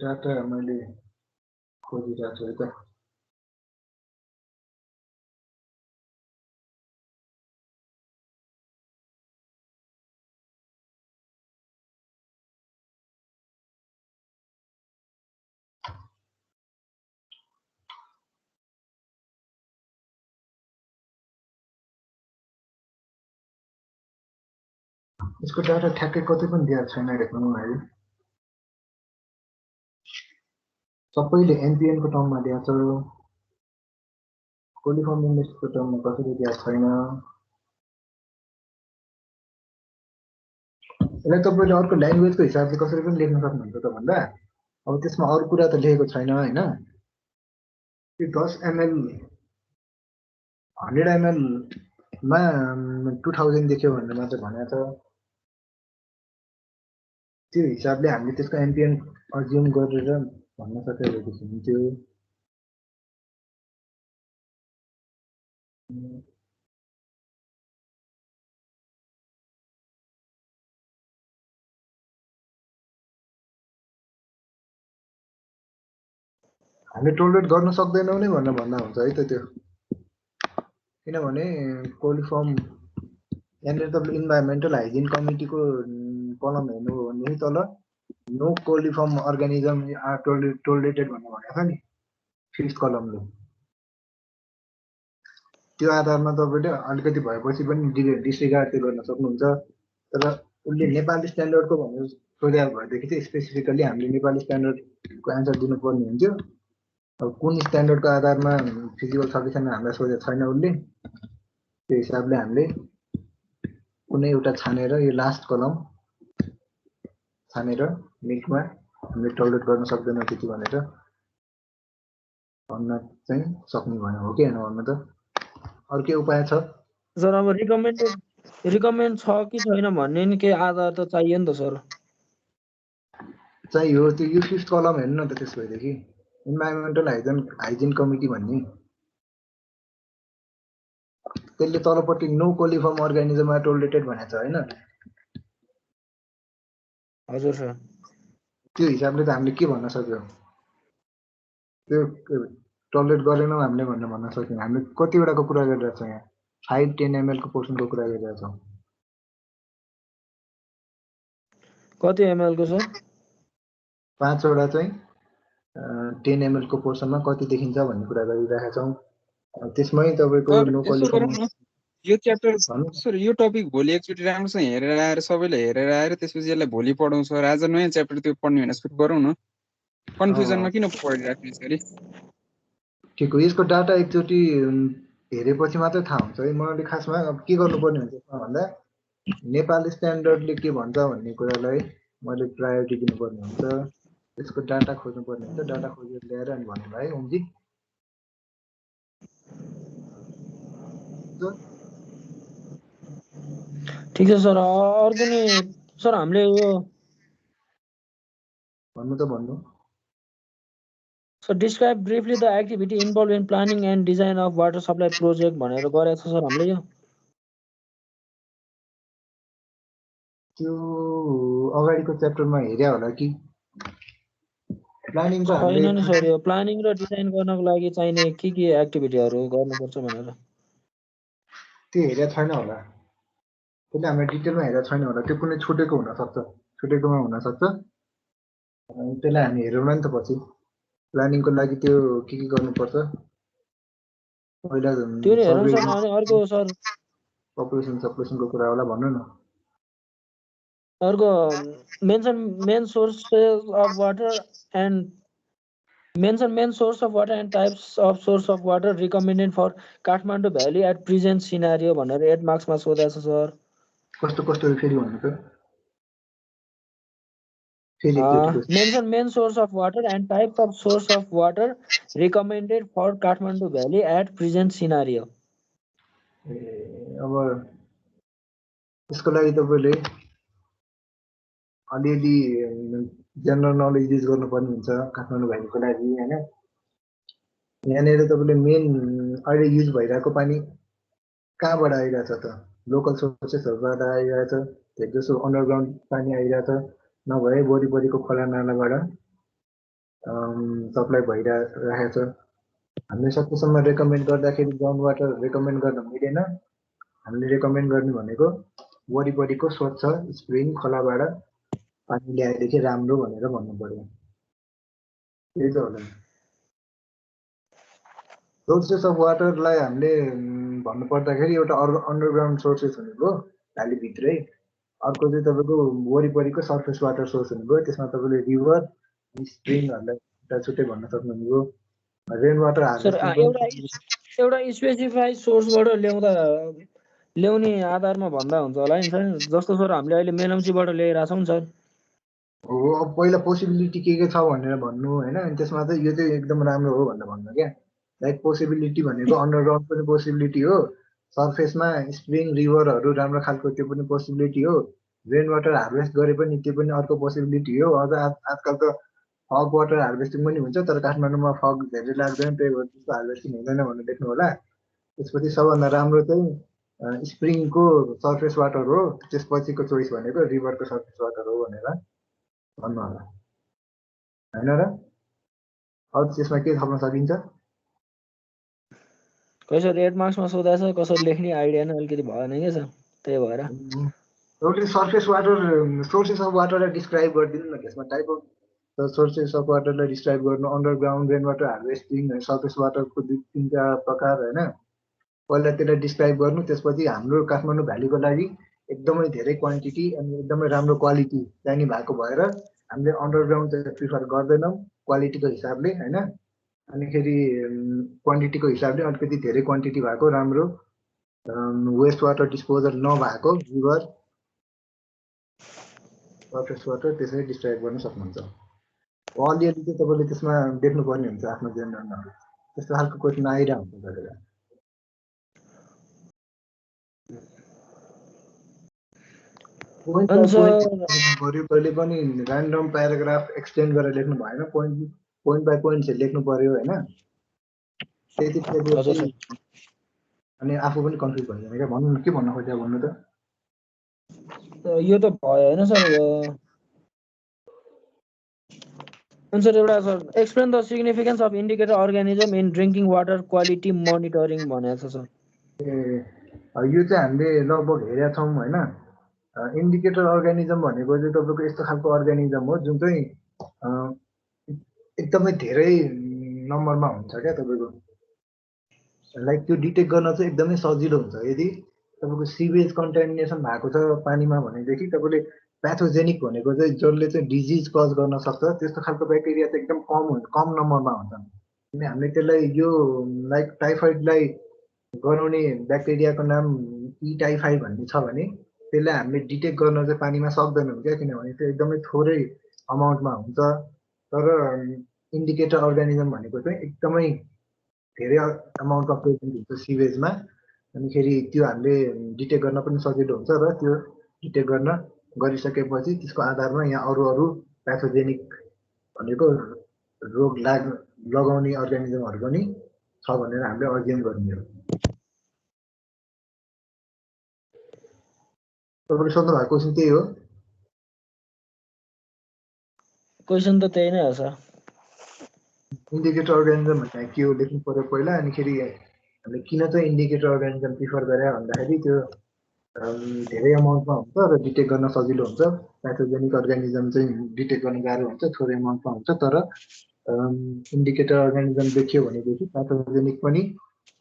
डाटा मैले खोजिरहेको छु है त। यसको डाटा ठ्याक्कै कतै पनि दिएको छैन हेर्नु है। सबैले एनपिएनको टर्ममा दिएको छ। कोलिफर्म इन्डेक्सको टर्ममा कसैले दिएको छैन। यसलाई तपाईँले अर्को ल्याङ्ग्वेजको हिसाबले कसरी पनि लेख्न सक्नुहुन्छ त भन्दा अब त्यसमा अरू कुरा त लेखेको छैन होइन। त्यो 10 ml 100 ml मा 2000 देख्यो भनेर मात्र भनेको छ। त्यो हिसाबले हामीले त्यसको एमपिएन अज्युम गरेर भन्न सकिरहेको हुन्थ्यो। हामीले टोलरेट गर्न सक्दैनौँ नै भनेर भन्दा हुन्छ है त त्यो। किनभने कोलिफर्म यहाँनिर तपाईँले इन्भाइरोमेन्टल हाइजिन कमिटीको कलम हेर्नु हो भनेदेखि तल no coliform organism are tolerated भनेर भनेको छ नि 5th कलमले। त्यो आधारमा तपाईँले अलिकति भएपछि पनि डिसरिगार्ड त्यो गर्न सक्नुहुन्छ। तर उसले नेपाली स्ट्यान्डर्डको भनेर सोधेको भएदेखि चाहिँ स्पेसिफिकल्ली हामीले नेपाली स्ट्यान्डर्डको एन्सर दिनुपर्ने हुन्थ्यो। अब कुन स्ट्यान्डर्डको आधारमा फिजिबल छ कि छैन हामीलाई सोधेको छैन उसले। त्यो हिसाबले हामीले कुनै एउटा छानेर यो लास्ट कलम छानेर मिल्कमा हामीले टलरेट गर्न सक्दैनौँ त्यति भनेर भन्न चाहिँ सक्ने भयो हो कि होइन भन्नु त। अरू के उपाय छ? सर अब रिकमेन्ड छ कि छैन भन्ने नि केही आधार त चाहियो नि त सर। चाहिँ हो त्यो यो 5th कलम हेर्नु न त। त्यस भएदेखि इन्भाइरोमेन्टल हाइजिन कमिटी भन्ने त्यसले तलपट्टि no coliform organism are tolerated भनेको छ होइन। हजुर सर। त्यो हिसाबले त हामीले के भन्न सक्यो? त्यो टलरेट गरेनौँ हामीले भनेर भन्न सक्यौँ। हामीले कतिवटाको कुरा गरिरहेको छौँ यहाँ 5-10 ml को पोर्सनको कुरा गरिरहेको छौँ। कति ml को सर? 5वटा चाहिँ 10 ml को पोर्सनमा कति देखिन्छ भन्ने कुरा गरिरहेका छौँ। त्यसमै तपाईँको सर नो यसो कोलिफर्म गरौँ न, यो च्याप्टर सर यो टपिक भोलि एकचोटि राम्रोसँग हेरेर आएर सबैले हेरेर आएर त्यसपछि यसलाई भोलि पढौँ सर। आज नयाँ च्याप्टर त्यो पढ्ने होइन सुरु गरौँ न। कन्फ्युजनमा किन पढिराख्ने यसरी? ठिक हो। यसको डाटा एकचोटि हेरेपछि मात्रै थाहा हुन्छ है। मैले खासमा अब के गर्नुपर्ने हुन्छ भन्दा नेपाली स्ट्यान्डर्डले के भन्छ भन्ने कुरालाई मैले प्रायोरिटी दिनुपर्ने हुन्छ। त्यसको डाटा खोज्नुपर्ने हुन्छ। डाटा खोजेर ल्याएर अनि भन्नु है ओमजी। ठिक छ सर। अर्को नि सर हामीले यो भन्नु त भन्नु। So describe briefly the activity involved in planning and design of water supply project भनेर गरेको छ सर हामीले यो। त्यो अगाडिको च्याप्टरमा हेर्या होला कि प्लानिङ त हामीले छैन नि सर यो प्लानिङ र डिजाइन गर्नको लागि चाहिने के एक्टिभिटीहरू गर्नुपर्छ भनेर। त्यो हेर्या छैन होला, त्यसले हामीले डिटेलमा हेरेको छैन होला, त्यो कुनै छुटेको हुनसक्छ, छुटेकोमा हुनसक्छ। त्यसलाई हामी हेरौँला नि त पछि। प्लानिङको लागि त्यो के गर्नुपर्छ पहिला त्यो नि हेरौँ सर्वे सर। अनि अर्को सर पपुलेसनको कुरा होला भन्नु न। अर्को mention main sources of water and types of source of water recommended for Kathmandu Valley at present scenario भनेर 8 मार्क्समा सोधेको छ सर। कस्तो कस्तो फेरि भन्नु त, फेरि एकचोटि question। Mention main source of water and types of source of water recommended for Kathmandu Valley at present scenario. अब त्यसको लागि तपाईँले अलिअलि जेनरल नलेज युज गर्नुपर्ने हुन्छ काठमाडौँ भ्यालीको लागि होइन। यहाँनिर तपाईँले मेन अहिले युज भइरहेको पानी कहाँबाट आइरहेछ त, लोकल सोर्सेसहरूबाट आइरहेछ, धेरै जसो अन्डरग्राउन्ड पानी आइरहेछ, नभए वरिपरिको खोला नालाबाट सप्लाई भइरहेको छ। हामीले सकेसम्म रेकमेन्ड गर्दाखेरि ग्राउन्ड वाटर रेकमेन्ड गर्न मिलेन। हामीले रेकमेन्ड गर्ने भनेको वरिपरिको स्वच्छ स्प्रिङ खोलाबाट पानी ल्याएदेखि राम्रो भनेर भन्नु पर्यो। त्यही त होला। सोर्सेस अफ वाटरलाई हामीले भन्नुपर्दाखेरि एउटा अन्डरग्राउन्ड सोर्सेस हुनेको भ्यालीभित्रै, अर्को चाहिँ तपाईँको वरिपरिको सर्फेस वाटर सोर्स हुनेको। त्यसमा तपाईँले रिभर स्प्रिङहरूलाई एउटा छुट्टै भन्न सक्नुहुनेको। रेन वाटर हार्भेस्टिङ एउटा स्पेसिफाइड सोर्सबाट ल्याउने आधारमा भन्दा हुन्छ होला नि सर। जस्तो सर हामीले अहिले मेलम्चीबाट ल्याइरहेछौँ नि सर। हो, अब पहिला पोसिबिलिटी के छ भनेर भन्नु होइन। अनि त्यसमा चाहिँ यो चाहिँ एकदम राम्रो हो भनेर भन्नु क्या। लाइक पोसिबिलिटी भनेको अन्डरग्राउन्ड पनि पोसिबिलिटी हो, सर्फेसमा स्प्रिङ रिभरहरू राम्रो खालको त्यो पनि पोसिबिलिटी हो, रेन वाटर हार्भेस्ट गरे पनि त्यो पनि अर्को पोसिबिलिटी हो। अझ आजकल त फग वाटर हार्भेस्टिङ पनि हुन्छ, तर काठमाडौँमा फग धेरै लाग्दैन, त्यही भएर त्यस्तो हार्भेस्टिङ हुँदैन भनेर देख्नु होला। त्यसपछि सबभन्दा राम्रो चाहिँ स्प्रिङको सर्फेस वाटर हो, त्यसपछिको चोइस भनेको रिभरको सर्फेस वाटर हो भनेर भन्नु होला होइन र। अरू त्यसमा के थप्न सकिन्छ? खै सर 8 मार्क्समा सोधेको छ, कसरी लेख्ने आइडिया नै अलिकति भएन क्या सर, त्यही भएर। तपाईँले सर्फेस वाटर सोर्सेस अफ वाटरलाई डिस्क्राइब गरिदिनु न। त्यसमा टाइप अफ सोर्सेस अफ वाटरलाई डिस्क्राइब गर्नु, underground rain water harvesting, surface वाटरको 2-3टा प्रकार होइन। पहिला त्यसलाई डिस्क्राइब गर्नु, त्यसपछि हाम्रो काठमाडौँ भ्यालीको लागि एकदमै धेरै क्वान्टिटी अनि एकदमै राम्रो क्वालिटी चाहिने भएको भएर हामीले अन्डरग्राउन्ड चाहिँ प्रिफर गर्दैनौँ क्वालिटीको हिसाबले होइन। अनिखेरि क्वान्टिटीको हिसाबले अलिकति धेरै क्वान्टिटी भएको राम्रो वेस्ट वाटर डिस्पोजल नभएको रिभर सर्फेस वाटर त्यसरी डिस्क्राइब गर्न सक्नुहुन्छ। अलिअलि चाहिँ तपाईँले त्यसमा देख्नुपर्ने हुन्छ आफ्नो जेनरल नलेज। त्यस्तो खालको क्वेसन आइरहेको हुन्छ गरेर। पऱ्यो कहिले पनि ऱ्यान्डम प्याराग्राफ एक्सटेन्ड गरेर लेख्नु भएन, पोइन्ट बाई पोइन्ट चाहिँ लेख्नु पर्यो होइन। त्यति अनि आफू पनि कन्फ्युज भइँदैन क्या। भन्नु न, के भन्न खोजेको भन्नु त। यो त भयो होइन सर। सर एउटा sir explain the significance of indicator organism in drinking water quality monitoring भनेको छ सर। यो चाहिँ हामीले लगभग हेरेका छौँ होइन। इन्डिकेटर अर्गानिजम भनेको चाहिँ तपाईँको यस्तो खालको अर्गानिजम हो जुन चाहिँ एकदमै धेरै नम्बरमा हुन्छ क्या तपाईँको। लाइक त्यो डिटेक्ट गर्न चाहिँ एकदमै सजिलो हुन्छ। यदि तपाईँको सिवेज कन्टामिनेसन भएको छ पानीमा भनेदेखि तपाईँले प्याथोजेनिक भनेको चाहिँ जसले चाहिँ डिजिज कज गर्न सक्छ त्यस्तो खालको ब्याक्टेरिया चाहिँ एकदम कम नम्बरमा हुन्छन्। किन हामीले त्यसलाई यो लाइक टाइफाइडलाई गराउने ब्याक्टेरियाको नाम टाइफाइड भन्ने छ भने त्यसलाई हामीले डिटेक्ट गर्न चाहिँ पानीमा सक्दैनौँ क्या, किनभने त्यो एकदमै थोरै अमाउन्टमा हुन्छ। तर इन्डिकेटर अर्गानिजम भनेको चाहिँ एकदमै धेरै अमाउन्टमा प्रेजेन्ट हुन्छ सिवेजमा। अनिखेरि त्यो हामीले डिटेक्ट गर्न पनि सजिलो हुन्छ र त्यो डिटेक्ट गरिसकेपछि त्यसको आधारमा यहाँ अरू प्याथोजेनिक भनेको रोग लगाउने अर्गानिजमहरू पनि छ भनेर हामीले अध्ययन गर्ने हो। तपाईँले सोध्नु भएको क्वेसन त्यही हो। क्वेसन त त्यही नै हो सर। इन्डिकेटर अर्गानिजम भन्ने के हो लेख्नु पर्यो पहिला, अनि खेरि हामीले किन चाहिँ इन्डिकेटर अर्गानिजम प्रिफर गरे भन्दाखेरि त्यो धेरै अमाउन्टमा हुन्छ र डिटेक्ट गर्न सजिलो हुन्छ। प्याथोजेनिक अर्गानिजम चाहिँ डिटेक्ट गर्न गाह्रो हुन्छ, थोरै अमाउन्टमा हुन्छ। तर इन्डिकेटर अर्गानिजम देखियो भनेदेखि प्याथोजेनिक पनि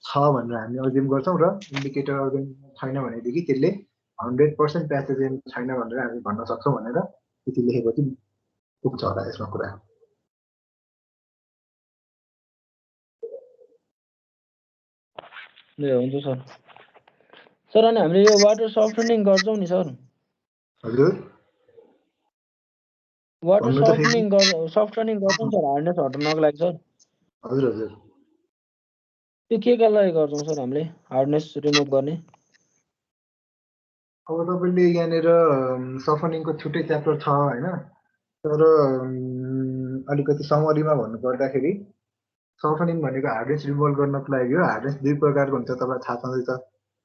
छ भनेर हामी अज्युम गर्छौँ र इन्डिकेटर अर्गानिजम छैन भनेदेखि त्यसले 100% प्याथोजेनिक छैन भनेर हामी भन्न सक्छौँ भनेर त्यति लेखेपछि पुग्छ होला यसमा कुरा। हुन्छ सर। सर अनि हामीले यो वाटर सफ्टनिङ गर्छौँ नि सर। हजुर वाटर सफ्टनिङ गर्छौँ सर हार्डनेस हटाउनको लागि सर। हजुर हजुर त्यो के लागि गर्छौँ सर हामीले हार्डनेस रिमुभ गर्ने? अब तपाईँले यहाँनिर सफनिङको छुट्टै च्याप्टर छ होइन, तर अलिकति समरीमा भन्नुपर्दाखेरि सफनिङ भनेको हार्डनेस रिमोभ गर्नको लागि हो। हार्डनेस दुई प्रकारको हुन्छ, तपाईँलाई थाहा छँदैछ।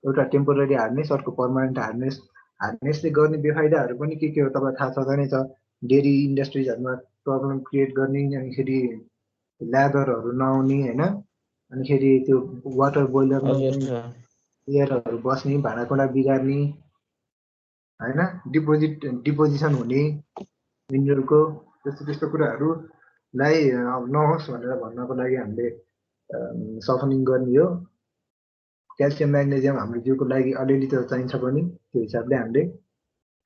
एउटा टेम्पोररी हार्डनेस, अर्को पर्मानेन्ट हार्डनेस। हार्डनेसले गर्ने बेफाइदाहरू पनि के हो तपाईँलाई थाहा छँदै नै छ। डेरी इन्डस्ट्रिजहरूमा प्रब्लम क्रिएट गर्ने, अनिखेरि ल्यादरहरू नआउने होइन, अनिखेरि त्यो वाटर बोइलरमा एयरहरू बस्ने, भाँडाकुँडा बिगार्ने होइन, डिपोजिसन हुने मिनरलको, त्यस्तो कुराहरूलाई नहोस् भनेर भन्नको लागि हामीले सफनिङ गर्ने हो। क्याल्सियम म्याग्नेजियम हाम्रो जिउको लागि अलिअलि त चाहिन्छ पनि, त्यो हिसाबले हामीले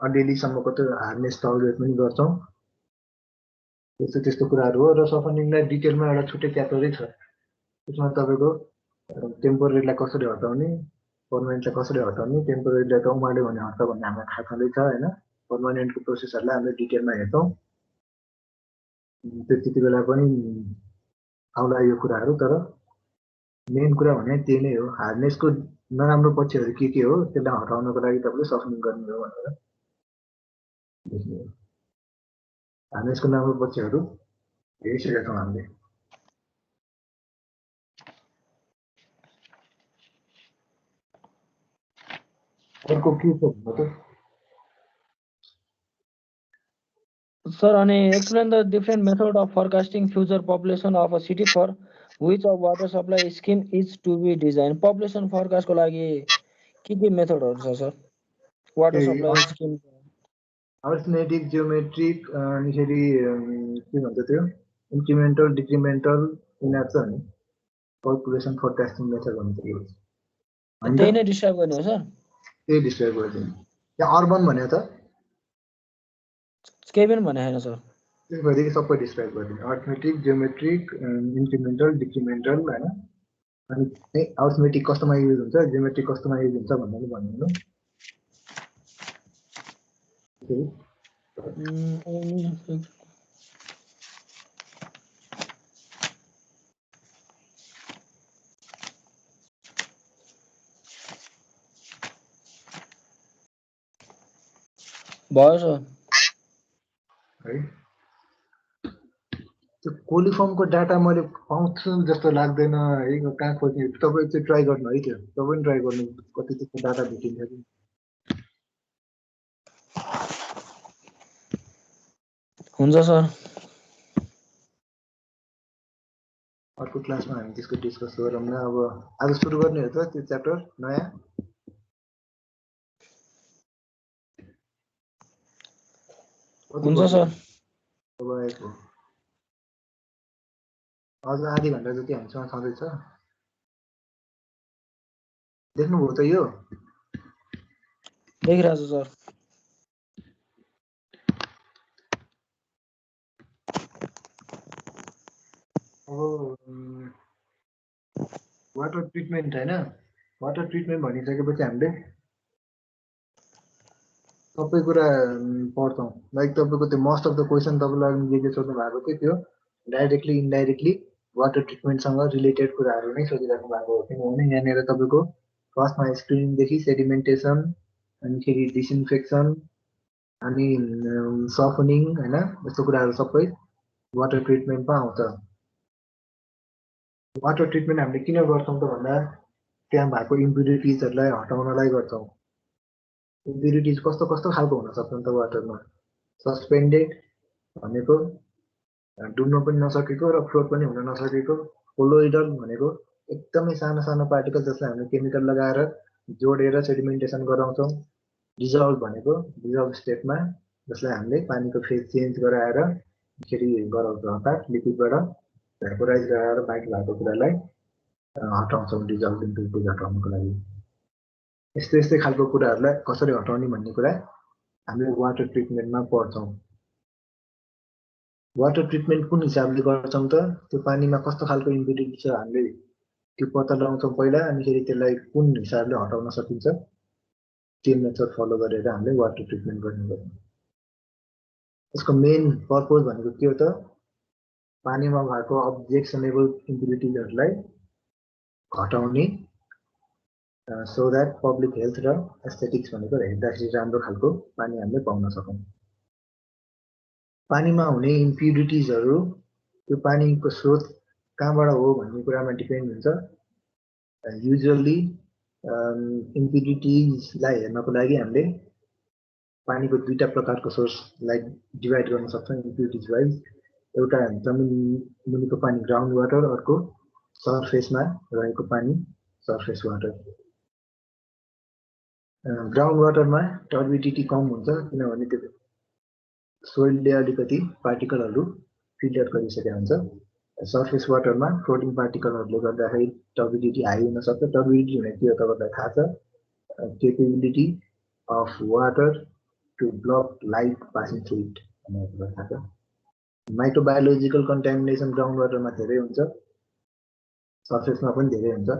अलिअलिसम्मको त्यो हार्डनेस टलरेट पनि गर्छौँ। त्यस्तो कुराहरू हो। र सफनिङलाई डिटेलमा एउटा छुट्टै च्याप्टरै छ। त्यसमा तपाईँको टेम्पोरेरीलाई कसरी हटाउने, पर्मानेन्टलाई कसरी हटाउने। टेम्पोरेरीलाई त उमाल्यो भने हट्छ भन्ने हामीलाई थाहा छँदैछ होइन। पर्मानेन्टको प्रोसेसहरूलाई हामीले डिटेलमा हेर्छौँ। त्यति बेला पनि आउला यो कुराहरू, तर मेन कुरा भने त्यही नै हो। हार्डनेसको नराम्रो पक्षहरू के हो त्यसलाई हटाउनको लागि तपाईँले सफनिङ गर्ने हो भनेर बुझ्ने हो। हार्डनेसको राम्रो पक्षहरू हेरिसकेका छौँ हामीले। अर्को के छ भन्नु त सर? अनि explain the different method of forecasting future population of a city for which of water supply scheme is to be design. Population फोरकास्टको लागि के मेथडहरू छ sir? Water supply scheme arithmetic, geometric, अनिखेरि के भन्छ त्यो इन्क्रिमेन्टल, डिक्रिमेन्टल, यिनीहरू छ नि पपुलेसन फोरकास्टिङ मेथड भन्छ। त्यही नै डिस्क्राइब गर्ने हो सर? त्यही डिस्क्राइब गरिदिनु। यहाँ अर्बन भन्यो त केही पनि भने छैन सर। त्यही भएर सबै डिस्क्राइब गरिदिनु। अर्थमेटिक, जियोमेट्रिक, इन्क्रिमेन्टल, डिक्रिमेन्टल होइन। अनि अर्थमेटिक कस्तोमा युज हुन्छ, जियोमेट्रिक कस्तोमा युज हुन्छ भन्ने भनिदिनु। भयो सर है। त्यो कोलिफर्मको डाटा मैले पाउँछु जस्तो लाग्दैन है, कहाँ खोज्ने। तपाईँ चाहिँ ट्राई गर्नु है, त्यो तपाईँ पनि ट्राई गर्नु, कति त्यस्तो डाटा भेटिन्छ कि। हुन्छ सर। अर्को क्लासमा हामी त्यसको डिस्कस गरौँ न। अब आज सुरु गर्ने हो त त्यो च्याप्टर नयाँ। हुन्छ सर। तपाईँको अझ आधी घन्टा जति हामीसँग छँदैछ। देख्नुभयो त यो? देखिरहेको छु सर। अब वाटर ट्रिटमेन्ट होइन, वाटर ट्रिटमेन्ट भनिसकेपछि हामीले सबै कुरा पढ्छौँ। लाइक तपाईँको त्यो मोस्ट अफ द क्वेसन तपाईँलाई जे सोध्नु भएको थियो त्यो डाइरेक्टली इन्डाइरेक्टली वाटर ट्रिटमेन्टसँग रिलेटेड कुराहरू नै सोधिराख्नु भएको हो। किनभने यहाँनिर तपाईँको फर्स्टमा स्क्रिनिङदेखि सेडिमेन्टेसन, अनिखेरि डिसइन्फेक्सन, अनि सफनिङ होइन, यस्तो कुराहरू सबै वाटर ट्रिटमेन्टमा आउँछ। वाटर ट्रिटमेन्ट हामीले किन गर्छौँ त भन्दा त्यहाँ भएको इम्प्युरिटिजहरूलाई हटाउनलाई गर्छौँ। इम्प्युरिटिज कस्तो कस्तो खालको हुन सक्छन् त वाटरमा? सस्पेन्डेड भनेको डुब्न पनि नसकेको र फ्लोट पनि हुन नसकेको। कोलोइडल भनेको एकदमै सानो सानो पार्टिकल जसलाई हामीले केमिकल लगाएर जोडेर सेडिमेन्टेसन गराउँछौँ। डिजल्भ भनेको डिजल्भ स्टेटमा जसलाई हामीले पानीको फेज चेन्ज गराएर फेरि गराउँछौँ, अर्थात् लिक्विडबाट भ्यापोराइज गराएर बाँकी भएको कुरालाई हटाउँछौँ डिजल्भ इम्प्युरिटिज हटाउनको लागि। यस्तै यस्तै खालको कुराहरूलाई कसरी हटाउने भन्ने कुरा हामीले वाटर ट्रिटमेन्टमा पढ्छौँ। वाटर ट्रिटमेन्ट कुन हिसाबले गर्छौँ त? त्यो पानीमा कस्तो खालको इम्प्युरिटी छ हामीले त्यो पत्ता लगाउँछौँ पहिला, अनि फेरि त्यसलाई कुन हिसाबले हटाउन सकिन्छ त्यो मेथड फलो गरेर हामीले वाटर ट्रिटमेन्ट गर्ने गर्छौँ। यसको मेन पर्पज भनेको के हो त? पानीमा भएको अब्जेक्सनेबल इम्प्युरिटिजहरूलाई हटाउने, सो द्याट पब्लिक हेल्थ र एस्थेटिक्स भनेको हेर्दाखेरि राम्रो खालको पानी हामीले पाउन सकौँ। पानीमा हुने इम्प्युरिटिजहरू त्यो पानीको स्रोत कहाँबाट हो भन्ने कुरामा डिपेन्ड हुन्छ। युजुअली इम्प्युरिटिजलाई हेर्नको लागि हामीले पानीको दुईटा प्रकारको सोर्सलाई डिभाइड गर्न सक्छौँ इम्प्युरिटिज वाइज। एउटा जमिन मुनिको पानी ग्राउन्ड वाटर, अर्को सर्फेसमा रहेको पानी सर्फेस वाटर। ग्राउन्ड वाटरमा टर्बिडिटी कम हुन्छ किनभने त्यो सोइलले अलिकति पार्टिकलहरू फिल्टर गरिसकेको हुन्छ। सर्फेस वाटरमा फ्लोटिङ पार्टिकलहरूले गर्दाखेरि टर्बिडिटी हाई हुनसक्छ। टर्बिडिटी हुने के हो तपाईँलाई थाहा छ? Capability of water to block light passing through it भनेर कुरा थाहा छ। माइक्रोबायोलोजिकल कन्टामिनेसन ग्राउन्ड वाटरमा धेरै हुन्छ, सर्फेसमा पनि धेरै हुन्छ।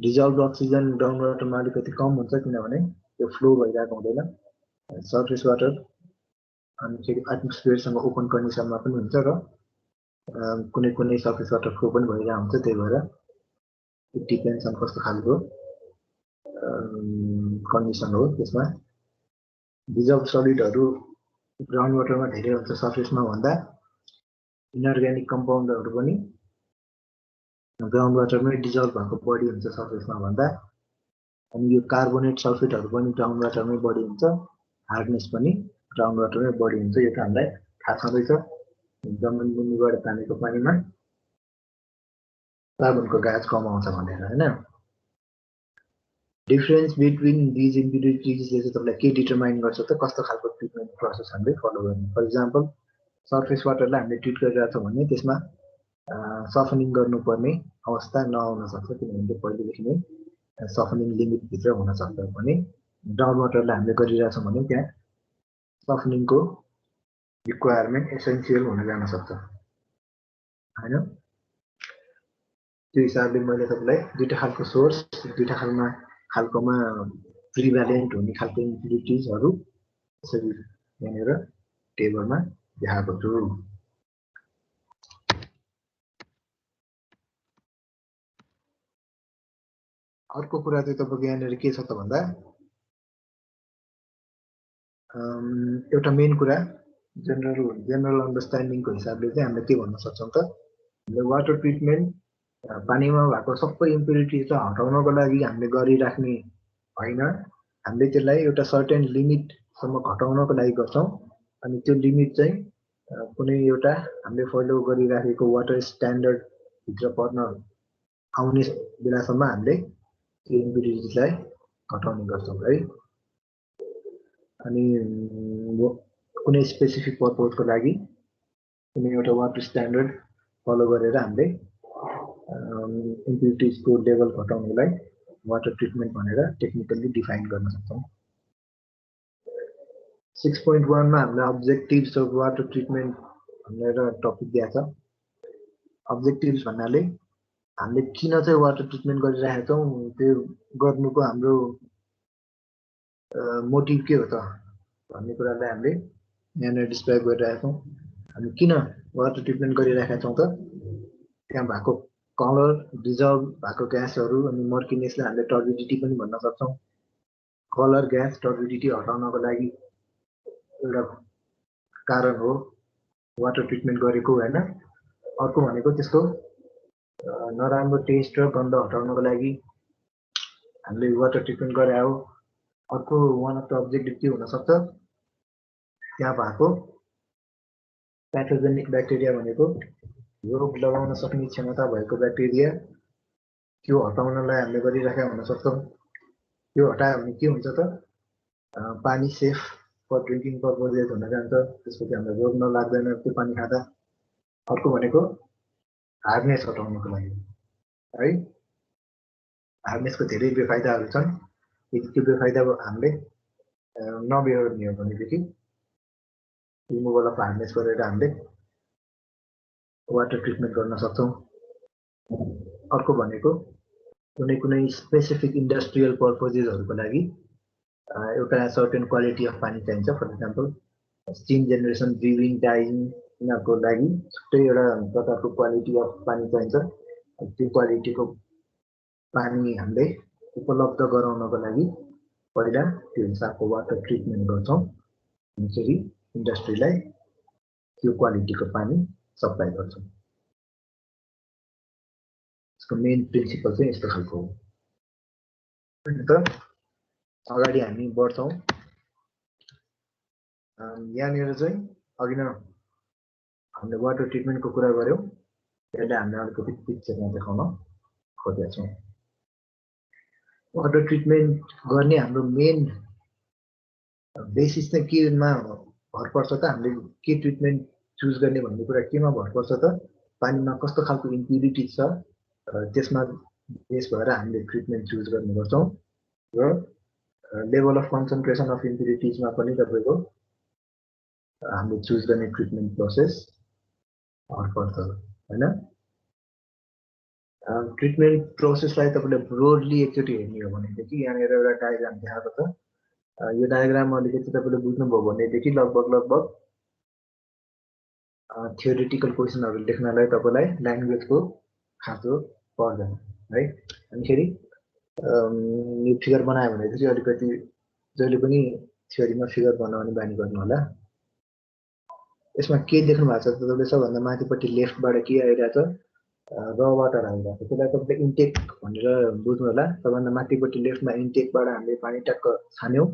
डिजल्भ अक्सिजन ग्राउन्ड वाटरमा अलिकति कम हुन्छ किनभने त्यो फ्लो भइरहेको हुँदैन। सर्फेस वाटर अनि फेरि एटमोस्फियरसँग ओपन कन्डिसनमा पनि हुन्छ र कुनै कुनै सर्फेस वाटर फ्लो पनि भइरहेको हुन्छ। त्यही भएर इट डिपेन्ड्स अन कस्तो खालको कन्डिसन हो त्यसमा। डिजल्भ सलिडहरू ग्राउन्ड वाटरमा धेरै हुन्छ सर्फेसमा भन्दा। इनअर्ग्यानिक कम्पाउन्डहरू पनि ग्राउन्ड वाटरमै डिजल्भ भएको बढी हुन्छ सर्फेसमा भन्दा। अनि यो कार्बोनेट सल्फेटहरू पनि ग्राउन्ड वाटरमै बढी हुन्छ, हार्डनेस पनि ग्राउन्ड वाटरमै बढी हुन्छ। यो त हामीलाई थाहा छँदैछ। जमिन मुनिबाट तानेको पानीमा कार्बनको गाज कम आउँछ भनेर, होइन? डिफरेन्स बिट्विन दिज इम्प्युरिटिजले चाहिँ तपाईँलाई के डिटरमाइन गर्छ त? कस्तो खालको ट्रिटमेन्ट प्रोसेस हामीले फलो गर्ने। फर इक्जाम्पल सर्फेस वाटरलाई हामीले ट्रिट गरिरहेको छौँ भने त्यसमा सफनिङ गर्नुपर्ने अवस्था नआउन सक्छ किनभने त्यो पहिलेदेखि नै सफनिङ लिमिटभित्र हुनसक्छ। भने ग्राउन्ड वाटरलाई हामीले गरिरहेछौँ भने त्यहाँ सफनिङको रिक्वायरमेन्ट एसेन्सियल हुन जान सक्छ, होइन? त्यो हिसाबले मैले तपाईँलाई दुईटा खालको सोर्स, दुईटा खालकोमा प्रिभ्यालेन्ट हुने खालको इम्प्युरिटिजहरू यसरी यहाँनिर टेबलमा देखाएको छु। अर्को कुरा चाहिँ तपाईँको यहाँनिर के छ त भन्दा एउटा मेन कुरा जेनरल अन्डरस्ट्यान्डिङको हिसाबले चाहिँ हामीले के भन्न सक्छौँ त? वाटर ट्रिटमेन्ट पानीमा भएको सबै इम्प्युरिटिजलाई हटाउनको लागि हामीले गरिराख्ने होइन। हामीले त्यसलाई एउटा सर्टेन लिमिटसम्म घटाउनको लागि गर्छौँ। अनि त्यो लिमिट चाहिँ कुनै एउटा हामीले फलो गरिराखेको वाटर स्ट्यान्डर्डभित्र पर्न आउने बेलासम्म हामीले त्यो इम्प्युरिटिजलाई घटाउने गर्छौँ है। अनि कुनै स्पेसिफिक पर्पजको लागि कुनै एउटा वाटर स्ट्यान्डर्ड फलो गरेर हामीले इम्प्युरिटिजको लेभल घटाउनलाई वाटर ट्रिटमेन्ट भनेर टेक्निकल्ली डिफाइन गर्न सक्छौँ। 6.1 मा हामीले अब्जेक्टिभ्स अफ वाटर ट्रिटमेन्ट भनेर टपिक दिएको छ। अब्जेक्टिभ्स भन्नाले हामीले किन चाहिँ वाटर ट्रिटमेन्ट गरिरहेका छौँ, त्यो गर्नुको हाम्रो मोटिभ के हो त भन्ने कुरालाई हामीले यहाँनिर डिस्क्राइब गरिरहेका छौँ। हामी किन वाटर ट्रिटमेन्ट गरिरहेका छौँ त? त्यहाँ भएको कलर, डिजल्भ भएको ग्यासहरू अनि मर्किनेसलाई हामीले टर्बिडिटी पनि भन्न सक्छौँ। कलर, ग्यास, टर्बिडिटी हटाउनको लागि एउटा कारण हो। वाटर ट्रिटमेन्ट गरेको हैन। अर्को भनेको त्यसको नराम्रो टेस्ट र गन्ध हटाउनको लागि हामीले वाटर ट्रिटमेन्ट गरे हो। अर्को वान अफ द अब्जेक्टिभ के हुन सक्छ, त्यहाँ भएको प्याथोजेनिक ब्याक्टेरिया भनेको रोग लगाउन सक्ने क्षमता भएको ब्याक्टेरिया त्यो हटाउनलाई हामीले गरिराखेका हुन सक्छौँ। त्यो हटायो भने के हुन्छ त, पानी सेफ फर ड्रिङ्किङ पर्पजेस हुन जान्छ। त्यसपछि हामीलाई रोग नलाग्दैन त्यो पानी खाँदा। अर्को भनेको हार्डनेस हटाउनको लागि है। हार्डनेसको धेरै बेफाइदाहरू छन्। यदि त्यो बेफाइदा हामीले नबेहोर्ने हो भनेदेखि रिमुभल अफ हार्डनेस गरेर हामीले वाटर ट्रिटमेन्ट गर्न सक्छौँ। अर्को भनेको कुनै कुनै स्पेसिफिक इन्डस्ट्रियल पर्पजेसहरूको लागि एउटा सर्टेन क्वालिटी अफ पानी चाहिन्छ। For example steam generation, brewing, dyeing, यिनीहरूको लागि छुट्टै एउटा प्रकारको क्वालिटी अफ पानी चाहिन्छ। त्यो क्वालिटीको पानी हामीले उपलब्ध गराउनको लागि पहिला त्यो हिसाबको वाटर ट्रिटमेन्ट गर्छौँ। फेरि इन्डस्ट्रीलाई त्यो क्वालिटीको पानी सप्लाई गर्छौँ। यसको मेन प्रिन्सिपल चाहिँ यस्तो खालको हो। त अगाडि हामी बढ्छौँ। यहाँनिर चाहिँ अघि नै हामीले वाटर ट्रिटमेन्टको कुरा गऱ्यौँ। त्यसले हामीले अलिकति पिक्चरमा देखाउन खोजेका छौँ। वाटर ट्रिटमेन्ट गर्ने हाम्रो मेन बेसिस चाहिँ केमा भर पर्छ त, हामीले के ट्रिटमेन्ट चुज गर्ने भन्ने कुरा केमा भर पर्छ त, पानीमा कस्तो खालको इम्प्युरिटी छ त्यसमा बेस भएर हामीले ट्रिटमेन्ट चुज गर्ने गर्छौँ। र लेभल अफ कन्सन्ट्रेसन अफ इम्प्युरिटिजमा पनि तपाईँको हामीले चुज गर्ने ट्रिटमेन्ट प्रोसेस भर पर्छ होइन। ट्रिटमेन्ट प्रोसेसलाई तपाईँले ब्रोडली एकचोटि हेर्ने हो भनेदेखि यहाँनिर एउटा डायग्राम देखाएको छ। यो डायग्राम अलिकति तपाईँले बुझ्नुभयो भनेदेखि लगभग थियोरिटिकल क्वेसनहरू लेख्नलाई तपाईँलाई ल्याङ्ग्वेजको खाँचो पर्दैन है। अनि फेरि यो फिगर बनायो भनेपछि अलिकति जहिले पनि थ्योरीमा फिगर बनाउने बानी गर्नु होला। यसमा के देख्नु भएको छ तपाईँले, सबभन्दा माथिपट्टि लेफ्टबाट के आइरहेछ, र वाटर आइरहेको छ। त्यसलाई तपाईँले इन्टेक भनेर बुझ्नु होला। सबभन्दा माथिपट्टि लेफ्टमा इन्टेकबाट हामीले पानी ट्याक्क छान्यौँ।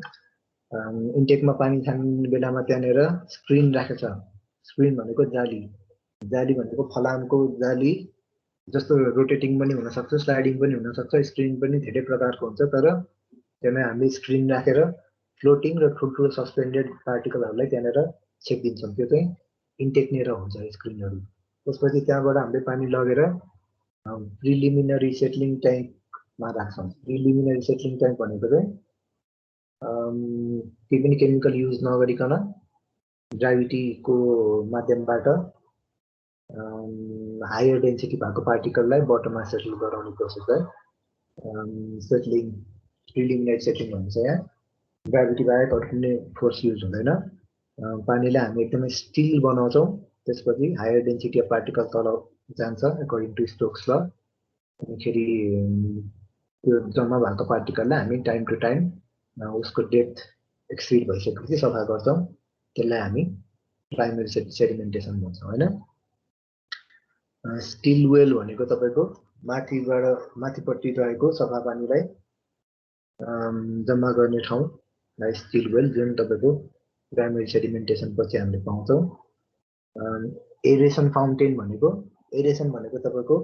इन्टेकमा पानी छान्ने बेलामा त्यहाँनिर स्क्रिन राखेको छ। स्क्रिन भनेको जाली, जाली भनेको फलामको जाली जस्तो रोटेटिङ पनि हुनसक्छ, स्लाइडिङ पनि हुनसक्छ। स्क्रिन पनि धेरै प्रकारको हुन्छ, तर त्यसमा हामीले स्क्रिन राखेर फ्लोटिङ र ठुल्ठुलो सस्पेन्डेड पार्टिकलहरूलाई त्यहाँनिर छेकिदिन्छौँ। त्यो चाहिँ इन्टेकनिर हुन्छ स्क्रिनहरू। त्यसपछि त्यहाँबाट हामीले पानी लगेर प्रिलिमिनरी सेटलिङ ट्याङ्कमा राख्छौँ। प्रिलिमिनरी सेटलिङ ट्याङ्क भनेको चाहिँ केही पनि केमिकल युज नगरिकन ग्राभिटीको माध्यमबाट हायर डेन्सिटी भएको पार्टिकललाई बटममा सेटल गराउने प्रोसेसलाई सेटलिङ, प्रिलिमिनरी सेटलिङ भन्छ। यहाँ ग्राभिटी बाहेक अरू कुनै फोर्स युज हुँदैन। पानीलाई हामी एकदमै स्टिल बनाउँछौँ। त्यसपछि हायर डेन्सिटी अफ पार्टिकल तल जान्छ एकर्डिङ टु स्टोक्स ल। अनिखेरि त्यो जम्मा भएको पार्टिकललाई हामी टाइम टु टाइम उसको डेप्थ एक्सिड भइसकेपछि सफा गर्छौँ। त्यसलाई हामी प्राइमरी सेडिमेन्टेसन भन्छौँ होइन। स्टिल वेल भनेको तपाईँको माथिपट्टि रहेको सफा पानीलाई जम्मा गर्ने ठाउँलाई स्टिल वेल, जुन तपाईँको प्राइमरी सेडिमेन्टेसन पछि हामीले पाउँछौँ। एरेसन फाउन्टेन भनेको तपाईँको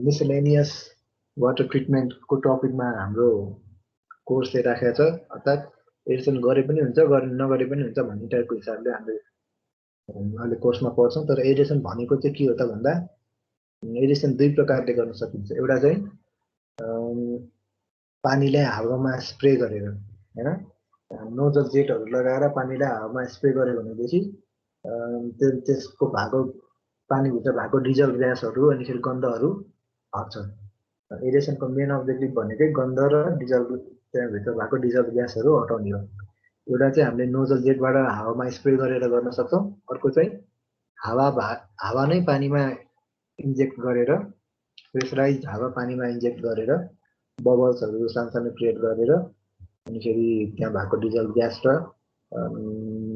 मिसलेनियस वाटर ट्रिटमेन्टको टपिकमा हाम्रो कोर्सले राखेको छ। अर्थात् एरेसन गरे पनि हुन्छ, नगरे पनि हुन्छ भन्ने टाइपको हिसाबले हामीले अहिले कोर्समा पढ्छौँ। तर एरेसन भनेको चाहिँ के हो त भन्दा, एरेसन दुई प्रकारले गर्न सकिन्छ। एउटा चाहिँ पानीलाई हावामा स्प्रे गरेर होइन, नोजल जेटहरू लगाएर पानीलाई हावामा स्प्रे गर्यो भनेदेखि त्यसको भएको पानीभित्र भएको डिजल्भ ग्यासहरू अनिखेरि गन्धहरू हट्छ। एरेसनको मेन अब्जेक्टिभ भनेकै गन्ध र त्यहाँभित्र भएको डिजल्भ ग्यासहरू हटाउने हो। एउटा चाहिँ हामीले नोजल जेटबाट हावामा स्प्रे गरेर गर्न सक्छौँ। अर्को चाहिँ हावा नै पानीमा इन्जेक्ट गरेर, प्रेसराइज हावा पानीमा इन्जेक्ट गरेर बबल्सहरू सानो सानो क्रिएट गरेर अनिखेरि त्यहाँ भएको डिजल्भ ग्यास र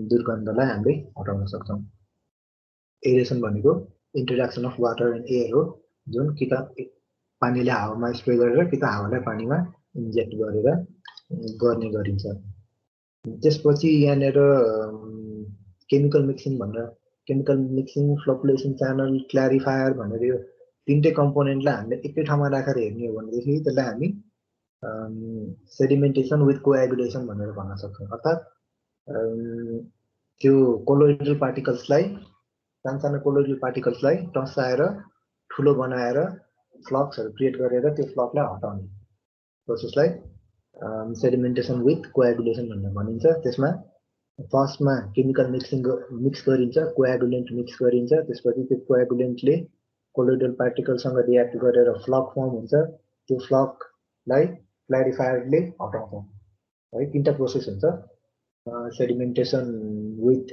दुर्गन्धलाई हामीले हटाउन सक्छौँ। एरेसन भनेको introduction of water and air हो, जुन कि त पानीले हावामा स्प्रे गरेर कि त हावालाई पानीमा इन्जेक्ट गरेर गर्ने गरिन्छ। त्यसपछि यहाँनिर केमिकल मिक्सिङ, फ्लकुलेसन च्यानल, क्ल्यारिफायर भनेर यो तीनटै कम्पोनेन्टलाई हामीले एकै ठाउँमा राखेर हेर्ने हो भनेदेखि त्यसलाई हामी सेडिमेन्टेसन विथ कोएगुलेसन भनेर भन्न सक्छौँ। अर्थात् त्यो कोलोइडल पार्टिकल्सलाई, सानो कोलोइडल पार्टिकल्सलाई टस्साएर ठुलो बनाएर फ्लक्सहरू क्रिएट गरेर त्यो फ्लकलाई हटाउने प्रोसेसलाई सेडिमेन्टेसन विथ कोएगुलेसन भनेर भनिन्छ। त्यसमा फर्स्टमा केमिकल मिक्स गरिन्छ, कोएगुलेन्ट मिक्स गरिन्छ, त्यसपछि त्यो कोएगुलेन्टले कोलोइडल पार्टिकलसँग रियाक्ट गरेर फ्लक फर्म हुन्छ, त्यो फ्लकलाई क्ल्यारिफायरले हटाउँछ है। तीनटा प्रोसेस हुन्छ, सेडिमेन्टेसन विथ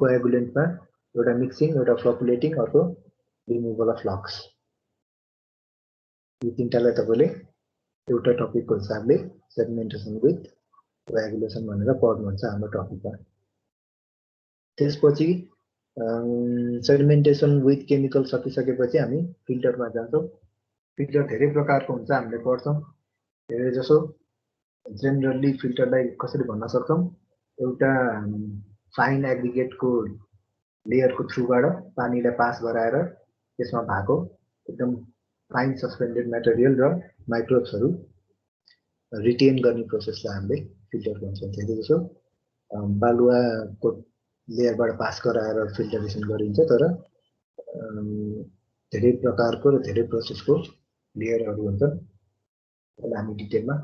कोएगुलेन्टमा एउटा मिक्सिङ, एउटा फ्लकुलेटिङ, अर्को रिमुभल अफ फ्लक्स। यो तीनटालाई तपाईँले एउटा टपिकको हिसाबले सेडिमेन्टेसन विथ कोएगुलेसन भनेर पढ्नुहुन्छ हाम्रो टपिकमा। त्यसपछि सेडिमेन्टेसन विथ केमिकल सकिसकेपछि हामी फिल्टरमा जान्छौँ। फिल्टर धेरै प्रकारको हुन्छ, हामीले पढ्छौँ। धेरै जसो जेनरली फिल्टरलाई कसरी भन्न सक्छौँ, एउटा फाइन एग्रिगेटको लेयरको थ्रुबाट पानीलाई पास गराएर त्यसमा भएको एकदम फाइन सस्पेन्डेड मेटेरियल र माइक्रोब्सहरू रिटेन गर्ने प्रोसेसलाई हामीले फिल्टर भन्छौँ। धेरै जसो बालुवाको लेयरबाट पास गराएर फिल्टरेसन गरिन्छ, तर धेरै प्रकारको र धेरै प्रोसेसको लेयरहरू हुन्छन्। त्यसलाई हामी डिटेलमा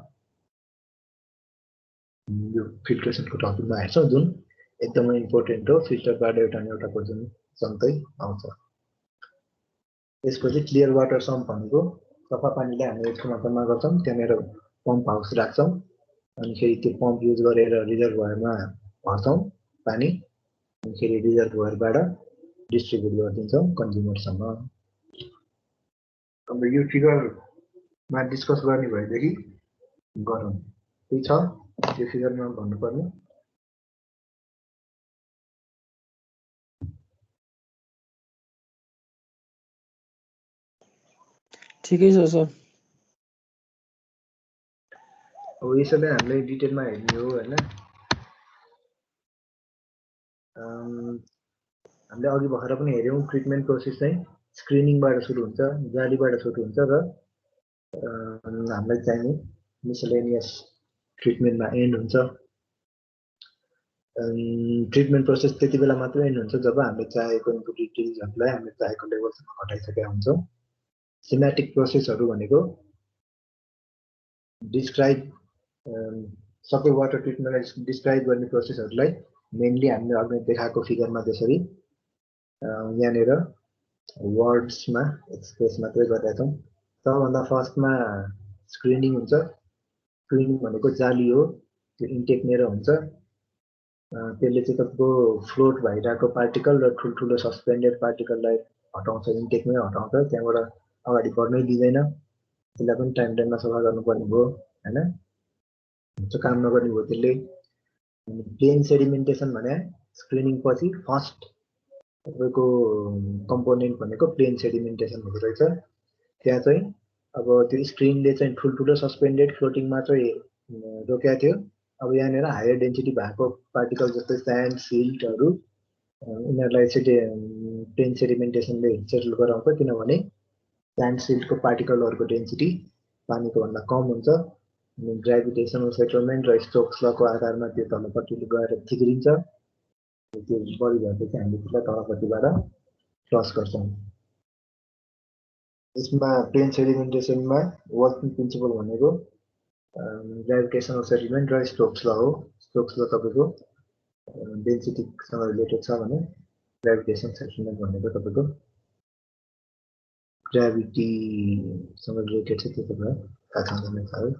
यो फिल्ट्रेसनको टपिकमा हेर्छौँ, जुन एकदमै इम्पोर्टेन्ट हो। फिल्टरबाट एउटा न एउटा क्वेसन सँगै आउँछ। त्यसपछि क्लियर वाटर सम्प भनेको सफा पानीलाई हामी एक ठाउँमा जम्मा गर्छौँ, त्यहाँनिर पम्प हाउस राख्छौँ, अनि फेरि त्यो पम्प युज गरेर रिजर्भरमा भर्छौँ पानी, अनि फेरि रिजर्भरबाट डिस्ट्रिब्युट गरिदिन्छौँ कन्ज्युमरसम्म। अब यो फिगरमा डिस्कस गर्ने भएदेखि गरौँ, केही छ यो फिगरमा भन्नुपर्ने? ठिकै छ सर। अब यसैलाई हामीले डिटेलमा हेर्ने हो होइन। हामीले अघि भर्खर पनि हेऱ्यौँ, ट्रिटमेन्ट प्रोसेस चाहिँ स्क्रिनिङबाट सुरु हुन्छ, जालीबाट सुरु हुन्छ र हामीलाई चाहिने मिसलेनियस ट्रिटमेन्टमा एन्ड हुन्छ। ट्रिटमेन्ट प्रोसेस त्यति बेला मात्रै एन्ड हुन्छ जब हामीले चाहेको इनपुट डिटेल्सहरूलाई हामीले चाहेको लेभलसम्म घटाइसकेका हुन्छौँ। सिमेटिक प्रोसेसहरू भनेको डिस्क्राइब सबै वाटर ट्रिटमेन्टलाई डिस्क्राइब गर्ने प्रोसेसहरूलाई मेनली हामीले अघि देखाएको फिगरमा जसरी यहाँनिर वर्ड्समा एक्सप्रेस मात्रै गरेका छौँ। सबभन्दा फर्स्टमा स्क्रिनिङ हुन्छ। स्क्रिनिङ भनेको जाली हो, त्यो इन्टेक लिएर हुन्छ। त्यसले चाहिँ तपाईँको फ्लोट भइरहेको पार्टिकल र ठुल्ठुलो सस्पेन्डेड पार्टिकललाई हटाउँछ, इन्टेकमै हटाउँछ, त्यहाँबाट अगाडि बढ्नै दिँदैन। त्यसलाई पनि टाइममा सफा गर्नुपर्ने भयो होइन, त्यो काम नगर्ने भयो त्यसले। प्लेन सेडिमेन्टेसन भने स्क्रिनिङ पछि फर्स्ट तपाईँको कम्पोनेन्ट भनेको प्लेन सेडिमेन्टेसन हुँदो रहेछ। त्यहाँ चाहिँ अब त्यो स्क्रिनले चाहिँ ठुल्ठुलो सस्पेन्डेड फ्लोटिङ मात्रै रोकेको थियो। अब यहाँनिर हायर डेन्सिटी भएको पार्टिकल जस्तै स्यान्ड, सिल्टहरू, यिनीहरूलाई प्लेन सेडिमेन्टेसनले सेटल गराउँछ, किनभने स्यान्ड सिल्टको पार्टिकलहरूको डेन्सिटी पानीको भन्दा कम हुन्छ। अनि ग्राभिटेसनल सेटलमेन्ट र स्टोक्स लको आधारमा त्यो तलपट्टि गएर थिग्रिन्छ। त्यो बढी भएपछि हामीले त्यसलाई तलपट्टिबाट फ्लस गर्छौँ। यसमा प्लेन सेडिमेन्टेसनमा वर्किङ प्रिन्सिपल भनेको ग्राभिटेसनल सेटलमेन्ट र स्टोक्स ल हो। स्टोक्स ल तपाईँको डेन्सिटीसँग रिलेटेड छ भने ग्राभिटेसन सेटलमेन्ट भनेको तपाईँको ग्राभिटीसँग रिलेटेड छ, त्यो तपाईँलाई थाहा छँदैन साह्रै।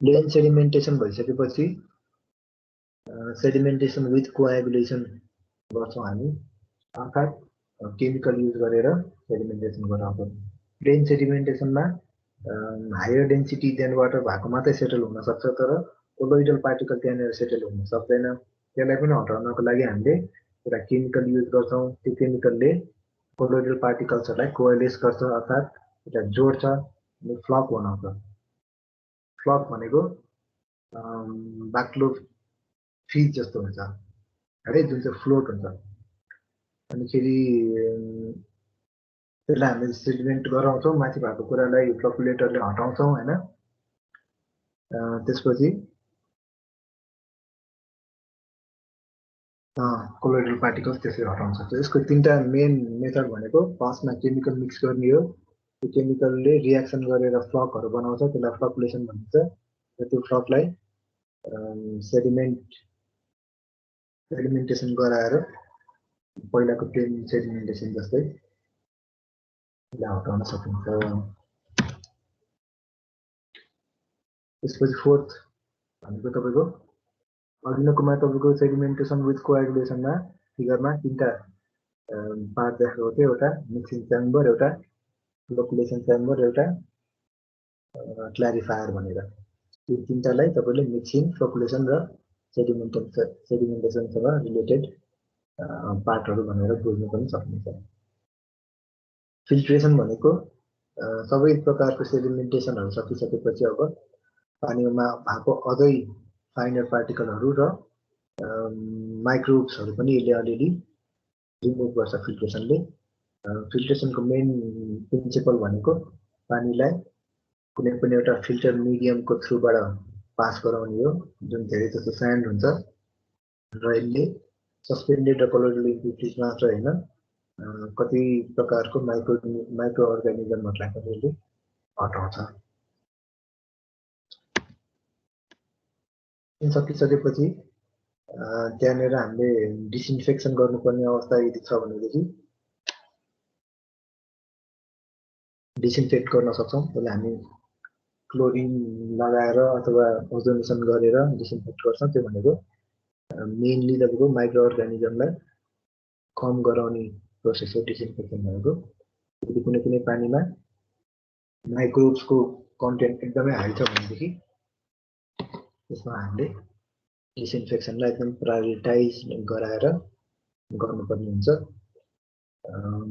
प्लेन सेडिमेन्टेसन भइसकेपछि सेडिमेन्टेसन विथ कोएगुलेसन गर्छौँ हामी, अर्थात् केमिकल युज गरेर सेडिमेन्टेसन गराउँछौँ। प्लेन सेडिमेन्टेसनमा हायर डेन्सिटी देन वाटर भएको मात्रै सेटल हुन सक्छ, तर कोलोइडल पार्टिकल त्यहाँनिर सेटल हुन सक्दैन। त्यसलाई पनि हटाउनको लागि हामीले एउटा केमिकल युज गर्छौँ। त्यो केमिकलले कोलोइडल पार्टिकल्सहरूलाई कोएलेस गर्छ, अर्थात् एउटा जोड्छ अनि फ्लक बनाउँछ। फ्लक भनेको बाक्लो फिज जस्तो हुन्छ है, जुन चाहिँ फ्लोट हुन्छ। अनि फेरि त्यसलाई हामीले सेडिमेन्ट गराउँछौँ, माथि भएको कुरालाई फ्लकुलेटरले हटाउँछौँ होइन। त्यसपछि कोलोइडल पार्टिकल्स त्यसरी हटाउन सक्छ। यसको तीनटा मेन मेथड भनेको फर्स्टमा केमिकल मिक्स गर्ने हो। त्यो केमिकलले रियाक्सन गरेर फ्लकहरू बनाउँछ, त्यसलाई फ्लकुलेसन भनिन्छ। र त्यो फ्लकलाई सेडिमेन्टेसन गराएर पहिलाको प्लेन सेडिमेन्टेसन जस्तै हटाउन सकिन्छ। त्यसपछि फोर्थ भनेको तपाईँको अघिल्लोकोमा तपाईँको सेडिमेन्टेसन विथ कोएगुलेसनमा फिगरमा तीनटा पार्ट देखाएको थियो, एउटा मिक्सिङ च्याम्बर, एउटा फ्लकुलेसन च्याम्बर, एउटा क्ल्यारिफायर भनेर। यो तीनटालाई तपाईँले मिक्सिङ, फ्लकुलेसन र सेडिमेन्टेसनसँग रिलेटेड पार्टहरू भनेर बुझ्नु पनि सक्नुहुन्छ। फिल्ट्रेसन भनेको सबै प्रकारको सेडिमेन्टेसनहरू सकिसकेपछि अब पानीमा भएको अझै फाइनर पार्टिकलहरू र माइक्रोब्सहरू पनि यसले अलिअलि रिमुभ गर्छ फिल्ट्रेसनले। फिल्ट्रेसनको मेन प्रिन्सिपल भनेको पानीलाई कुनै पनि एउटा फिल्टर मिडियमको थ्रुबाट पास गराउने हो, जुन धेरै जस्तो स्यान्ड हुन्छ। र यसले सस्पेन्डेड र कोलोइडल इम्प्युरिटिज मात्र होइन, कति प्रकारको माइक्रो अर्गानिजमहरूलाई पनि यसले हटाउँछ। सकिसकेपछि त्यहाँनिर हामीले डिसइन्फेक्सन गर्नुपर्ने अवस्था यदि छ भनेदेखि डिसइन्फेक्ट गर्न सक्छौँ। त्यसलाई हामी क्लोरिन लगाएर अथवा ओजोनेसन गरेर डिसइन्फेक्ट गर्छौँ। त्यो भनेको मेनली तपाईँको माइक्रो अर्गानिजमलाई कम गराउने प्रोसेस हो डिसइन्फेक्सन भनेको। यदि कुनै कुनै पानीमा माइक्रोब्सको कन्टेन्ट एकदमै हाई छ भनेदेखि त्यसमा हामीले डिसइन्फेक्सनलाई एकदम प्रायोरिटाइज गराएर गर्नुपर्ने हुन्छ।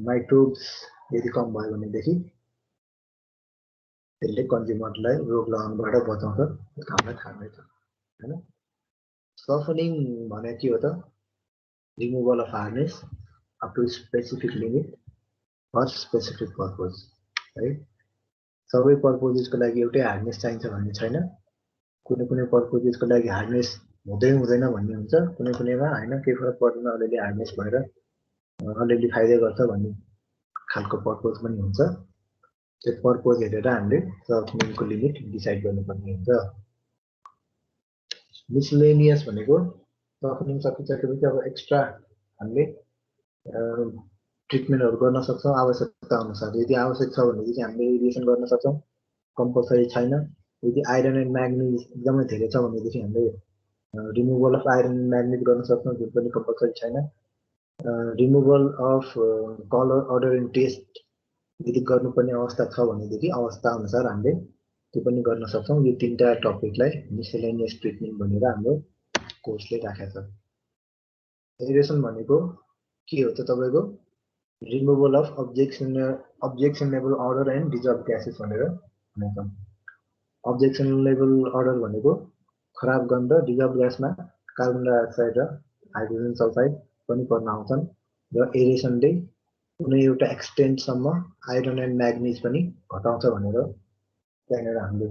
माइक्रोब्स यदि कम भयो भनेदेखि त्यसले कन्ज्युमरलाई रोग लगाउनबाट बचाउँछ, हामीलाई थाहा नै छ होइन। सफनिङ भने के हो त? Removal of hardness up to specific limit for specific purpose है। सबै पर्पजेसको लागि एउटै हार्डनेस चाहिन्छ भन्ने छैन। कुनै कुनै पर्पजेसको लागि हार्डनेस हुँदैन भन्ने हुन्छ, कुनै कुनैमा होइन केही फरक पर्दैन, अलिअलि हार्डनेस भएर अलिअलि फाइदा गर्छ भन्ने खालको पर्पज पनि हुन्छ। त्यो पर्पज हेरेर हामीले सफनिङको लिमिट डिसाइड गर्नुपर्ने हुन्छ। मिसलेनियस भनेको सफनिङ सकिसकेपछि अब एक्स्ट्रा हामीले ट्रिटमेन्टहरू गर्न सक्छौँ आवश्यकता अनुसार। यदि आवश्यक छ भनेदेखि हामीले एरिएसन गर्न सक्छौँ, कम्पलसरी छैन। यदि आइरन एन्ड म्याग्निज एकदमै धेरै छ भनेदेखि हामीले removal of iron and manganese गर्न सक्छौँ, जुन पनि कम्पलसरी छैन। Removal of colour, odour and taste यदि गर्नुपर्ने अवस्था छ भनेदेखि अवस्था अनुसार हामीले त्यो पनि गर्न सक्छौँ। यो तीनटा टपिकलाई मिसलेनियस ट्रिटमेन्ट भनेर हाम्रो कोर्सले राखेको छ। एरिएसन भनेको के हो त तपाईँको? Removal of objectionable odour and dissolved gases भनेर भन्छौँ। अब्जेक्सनेबल अर्डर भनेको खराब गन्ध, डिजल्भ ग्यासमा कार्बन डाइअक्साइड र हाइड्रोजन सल्फाइड पनि पर्न आउँछन्। र एरिएसनले कुनै एउटा एक्सटेन्टसम्म आइरन एन्ड म्याग्निज पनि घटाउँछ भनेर त्यहाँनिर हामीले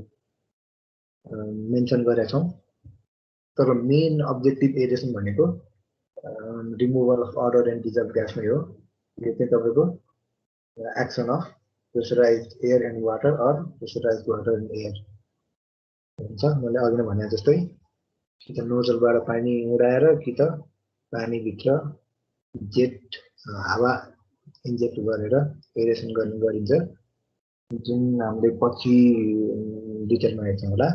मेन्सन गरेका छौँ। तर मेन अब्जेक्टिभ एरिएसन भनेको removal of odour and dissolve gas नै हो। यो चाहिँ तपाईँको action of pressurise air and water or pressurise water and air हुन्छ। मैले अघि नै भने जस्तै कि त नोजलबाट पानी उडाएर कि त पानीभित्र जेट हावा इन्जेक्ट गरेर एरेसन गर्ने गरिन्छ, जुन हामीले पछि डिटेलमा हेर्छौँ होला।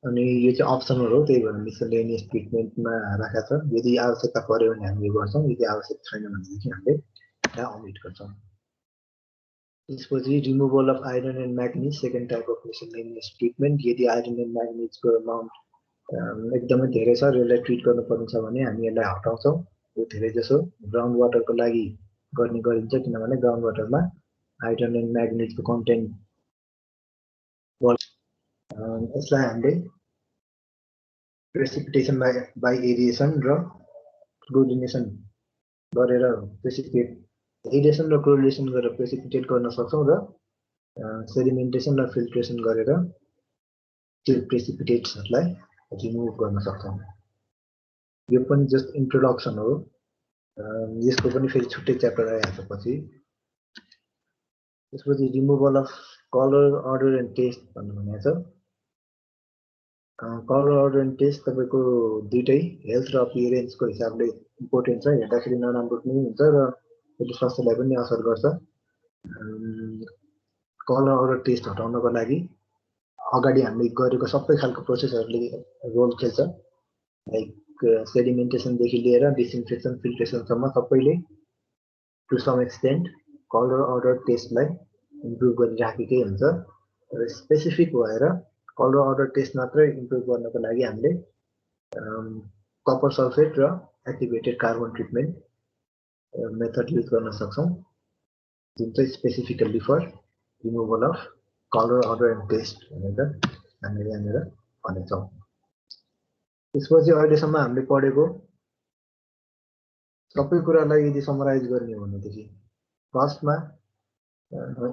अनि यो चाहिँ अप्सनल हो, त्यही भएर मिसलेनियस ट्रिटमेन्टमा राखेको छ। यदि आवश्यकता पर्यो भने हामी यो गर्छौँ, यदि आवश्यक छैन भनेदेखि हामीले यहाँ अमिट गर्छौँ। त्यसपछि removal of iron and म्याग्निज second type of miscellaneous treatment. यदि आइरन एन्ड म्याग्निजको अमाउन्ट एकदमै धेरै छ र यसलाई ट्रिट गर्नुपर्ने छ भने हामी यसलाई हटाउँछौँ। यो धेरै जसो ग्राउन्ड वाटरको लागि गर्ने गरिन्छ, किनभने ग्राउन्ड वाटरमा आइरन एन्ड म्याग्निजको कन्टेन्ट यसलाई हामीले प्रेसिपिटेसन बाई एरिएसन र क्लोरिनेसन गरेर एरिएसन र क्लोरिनेसन गरेर प्रेसिपिटेट गर्न सक्छौँ र सेडिमेन्टेसन र फिल्ट्रेसन गरेर त्यो प्रेसिपिटेट्सहरूलाई रिमुभ गर्न सक्छौँ। यो पनि जस्ट इन्ट्रोडक्सन हो, यसको पनि फेरि छुट्टै च्याप्टर आइहाल्छ पछि। त्यसपछि removal of colour odour and taste भन्नु भनेको छ। कलर अर्डर एन्ड टेस्ट तपाईँको दुइटै हेल्थ र अपियरेन्सको हिसाबले इम्पोर्टेन्ट छ। हेर्दाखेरि नराम्रो पनि हुन्छ र यसले स्वास्थ्यलाई पनि असर गर्छ। कलर अर्डर टेस्ट हटाउनको लागि अगाडि हामीले गरेको सबै खालको प्रोसेसहरूले रोल खेल्छ, लाइक सेडिमेन्टेसनदेखि लिएर डिसइन्फेक्सन फिल्ट्रेसनसम्म सबैले to some extent colour odour टेस्टलाई इम्प्रुभ गरिराखेकै हुन्छ। र स्पेसिफिक भएर कलर अर्डर टेस्ट मात्रै इम्प्रुभ गर्नको लागि हामीले कपर सल्फेट र activated carbon treatment method use गर्न सक्छौँ, जुन चाहिँ specifically for removal of colour odour and taste भनेर हामीले यहाँनिर भनेछौँ। त्यसपछि अहिलेसम्म हामीले पढेको सबै कुरालाई यदि समराइज गर्ने हो भनेदेखि फर्स्टमा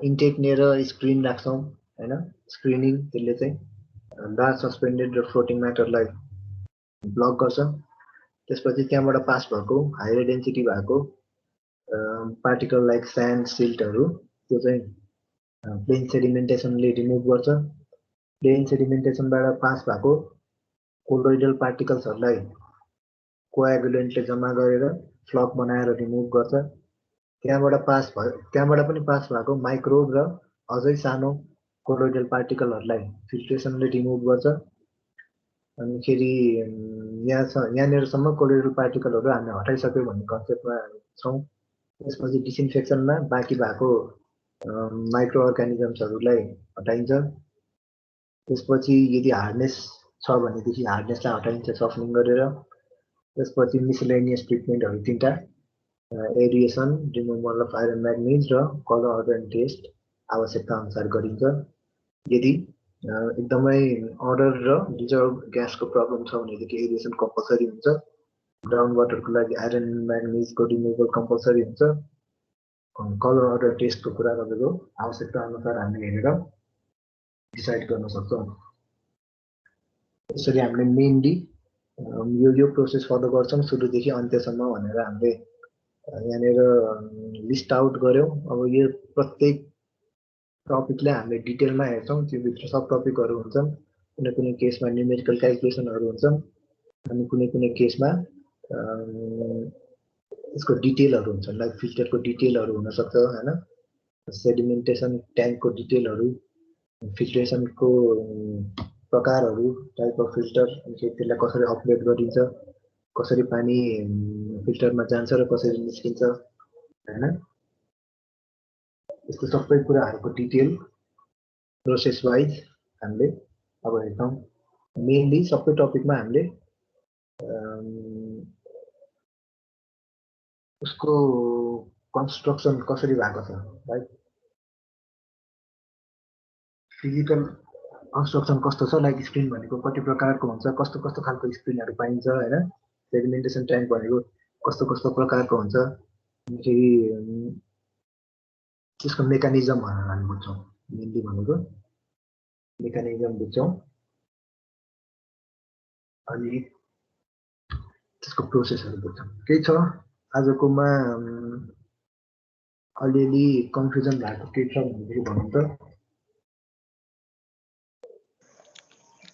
इन्टेक लिएर स्क्रिन राख्छौँ होइन, स्क्रिनिङ त्यसले चाहिँ लार्ज सस्पेन्डेड र फ्लोटिङ म्याटरलाई ब्लक गर्छ। त्यसपछि त्यहाँबाट पास भएको हायर डेन्सिटी भएको पार्टिकल लाइक स्यान्ड सिल्टहरू त्यो चाहिँ प्लेन सेडिमेन्टेसनले रिमुभ गर्छ। प्लेन सेडिमेन्टेसनबाट पास भएको कोलोइडल पार्टिकल्सहरूलाई कोएगुलेन्टले जम्मा गरेर फ्लक बनाएर रिमुभ गर्छ। त्यहाँबाट पनि पास भएको माइक्रोब र अझै सानो कोलोइडल पार्टिकलहरूलाई फिल्ट्रेसनले रिमुभ गर्छ। अनि फेरि यहाँनिरसम्म कोलोइडल पार्टिकलहरू हामीले हटाइसक्यो भन्ने कन्सेप्टमा छौँ। त्यसपछि डिसइन्फेक्सनमा बाँकी भएको माइक्रो अर्गानिजम्सहरूलाई हटाइन्छ। त्यसपछि यदि हार्डनेस छ भनेदेखि हार्डनेसलाई हटाइन्छ सफ्टनिङ गरेर। त्यसपछि मिसलेनियस ट्रिटमेन्टहरू तिनवटा एरिएसन, रिमुभल अफ आइरन म्याग्निज र कलर अर्डर एन्ड टेस्ट आवश्यकता अनुसार गरिन्छ। यदि एकदमै अर्डर र डिजर्भ ग्यासको प्रब्लम छ भनेदेखि एरिएसन कम्पलसरी हुन्छ। ग्राउन्ड वाटरको लागि आइरन म्याग्निजको रिमुभल कम्पलसरी हुन्छ। कलर अर्डर टेस्टको कुरा तपाईँको आवश्यकता अनुसार हामीले हेरेर डिसाइड गर्न सक्छौँ। यसरी हामीले मेनली यो प्रोसेस फलो गर्छौँ सुरुदेखि अन्त्यसम्म भनेर हामीले यहाँनिर लिस्ट आउट गऱ्यौँ। अब यो प्रत्येक टपिकलाई हामीले डिटेलमा हेर्छौँ, त्योभित्र सब टपिकहरू हुन्छन्। कुनै कुनै केसमा न्युमेरिकल क्यालकुलेसनहरू हुन्छन्, अनि कुनै कुनै केसमा यसको डिटेलहरू हुन्छन्, लाइक फिल्टरको डिटेलहरू हुनसक्छ होइन, सेडिमेन्टेसन ट्याङ्कको डिटेलहरू, फिल्ट्रेसनको प्रकारहरू, टाइप अफ फिल्टर, अनि त्यसलाई कसरी अपग्रेड गरिन्छ, कसरी पानी फिल्टरमा जान्छ र कसरी निस्किन्छ होइन, यस्तो सबै कुराहरूको डिटेल प्रोसेस वाइज हामीले अब हेर्छौँ। मेनली सबै टपिकमा हामीले उसको कन्स्ट्रक्सन कसरी भएको छ, राइट, फिजिकल कन्स्ट्रक्सन कस्तो छ, लाइक स्क्रिन भनेको कति प्रकारको हुन्छ, कस्तो कस्तो खालको स्क्रिनहरू पाइन्छ होइन, सेडिमेन्टेसन ट्याङ्क भनेको कस्तो कस्तो प्रकारको हुन्छ, फेरि त्यसको मेकानिजमहरू हामी बुझ्छौँ। मेनली भनेको मेकानिजम बुझ्छौँ, अनि त्यसको प्रोसेसहरू बुझ्छौँ। केही छ आजकोमा अलिअलि कन्फ्युजन भएको केही छ भनेदेखि भन्नु त।